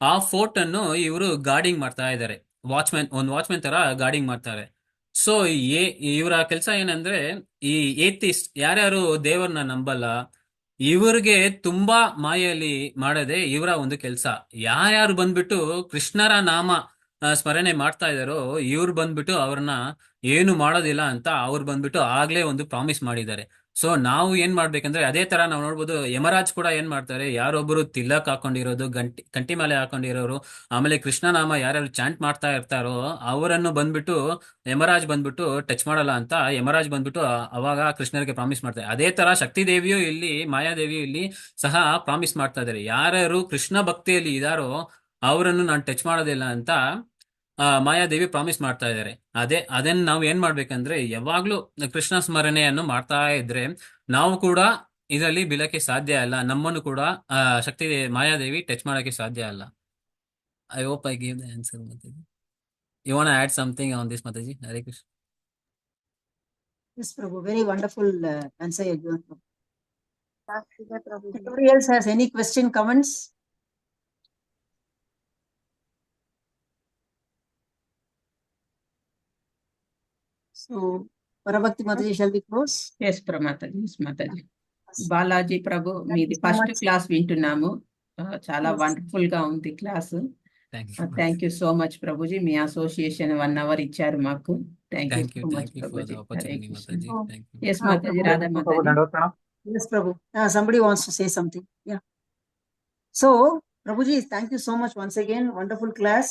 ಆ ಫೋರ್ಟ್ ಅನ್ನು ಇವರು ಗಾರ್ಡಿಂಗ್ ಮಾಡ್ತಾ ಇದ್ದಾರೆ. ಒಂದು ವಾಚ್ಮೆನ್ ತರ ಗಾರ್ಡಿಂಗ್ ಮಾಡ್ತಾರೆ. ಸೊ ಇವರ ಕೆಲಸ ಏನಂದ್ರೆ, ಈ ಏಥಿಸ್ಟ್ ಯಾರ್ಯಾರು ದೇವರನ್ನ ನಂಬಲ್ಲ, ಇವ್ರಿಗೆ ತುಂಬಾ ಮಾಯೆಯಲ್ಲಿ ಮಾಡದೆ ಇವರ ಒಂದು ಕೆಲಸ. ಯಾರ್ಯಾರು ಬಂದ್ಬಿಟ್ಟು ಕೃಷ್ಣರ ನಾಮ ಸ್ಮರಣೆ ಮಾಡ್ತಾ ಇದಾರೋ ಇವ್ರು ಬಂದ್ಬಿಟ್ಟು ಅವ್ರನ್ನ ಏನು ಮಾಡೋದಿಲ್ಲ ಅಂತ ಅವ್ರು ಬಂದ್ಬಿಟ್ಟು ಆಗ್ಲೇ ಒಂದು ಪ್ರಾಮಿಸ್ ಮಾಡಿದ್ದಾರೆ. ಸೊ ನಾವು ಏನ್ ಮಾಡ್ಬೇಕಂದ್ರೆ, ಅದೇ ತರ ನಾವು ನೋಡ್ಬೋದು, ಯಮರಾಜ್ ಕೂಡ ಏನ್ ಮಾಡ್ತಾರೆ, ಯಾರೊಬ್ಬರು ತಿಲಕ್ ಹಾಕೊಂಡಿರೋದು, ಕಂಟಿ ಮಾಲೆ ಹಾಕೊಂಡಿರೋರು, ಆಮೇಲೆ ಕೃಷ್ಣನಾಮ ಯಾರ್ಯಾರು ಚಾಂಟ್ ಮಾಡ್ತಾ ಇರ್ತಾರೋ ಅವರನ್ನು ಬಂದ್ಬಿಟ್ಟು ಯಮರಾಜ್ ಬಂದ್ಬಿಟ್ಟು ಟಚ್ ಮಾಡಲ್ಲ ಅಂತ ಯಮರಾಜ್ ಬಂದ್ಬಿಟ್ಟು ಅವಾಗ ಕೃಷ್ಣರಿಗೆ ಪ್ರಾಮಿಸ್ ಮಾಡ್ತಾರೆ. ಅದೇ ತರ ಶಕ್ತಿ ದೇವಿಯು ಇಲ್ಲಿ, ಮಾಯಾದೇವಿಯು ಇಲ್ಲಿ ಸಹ ಪ್ರಾಮಿಸ್ ಮಾಡ್ತಾ ಇದ್ದಾರೆ, ಯಾರ್ಯಾರು ಕೃಷ್ಣ ಭಕ್ತಿಯಲ್ಲಿ ಇದಾರೋ ಅವರನ್ನು ನಾನು ಟಚ್ ಮಾಡೋದಿಲ್ಲ ಅಂತ ಮಾಯಾದೇವಿ ಪ್ರಾಮಿಸ್ ಮಾಡ್ತಾ ಇದ್ದಾರೆ. ಅದನ್ನ ನಾವು ಏನ್ ಮಾಡ್ಬೇಕಂದ್ರೆ, ಯಾವಾಗ್ಲೂ ಕೃಷ್ಣ ಸ್ಮರಣೆಯನ್ನು ಮಾಡ್ತಾ ಇದ್ರೆ ನಾವು ಕೂಡ ಇದರಲ್ಲಿ ಬೀಳಕ್ಕೆ ಸಾಧ್ಯ ಇಲ್ಲ, ನಮ್ಮನ್ನು ಕೂಡ ಶಕ್ತಿ ಮಾಯಾದೇವಿ ಟಚ್ ಮಾಡಕ್ಕೆ ಸಾಧ್ಯ ಇಲ್ಲ. I hope I gave the answer. Mataji, you want add something on this Mataji? Hare Krishna. Yes, Prabhu, very wonderful answer you given. Prabhu. Anybody else has any question, comments? So, Parabhakti Mataji, shall we close? Yes మాతాజీ. Yes మాతాజీ. బాలాజీ ప్రభు, మీది so first much. Class వింటున్నాము. చాలా Yes. Wonderful గా ఉంది class. Thank you so much Prabhuji. మీ association 1 hour ఇచ్చారు మాకు. Thank you so much Thank you for Prabhuji. the Hare opportunity, Krishna. Mataji. Oh. Thank you. Yes Mataji. Radha Mataji. Dandavad Pranam. Yes, Prabhu. Somebody wants to say something. Yeah. So, Prabhuji, thank you so much once again. Wonderful class.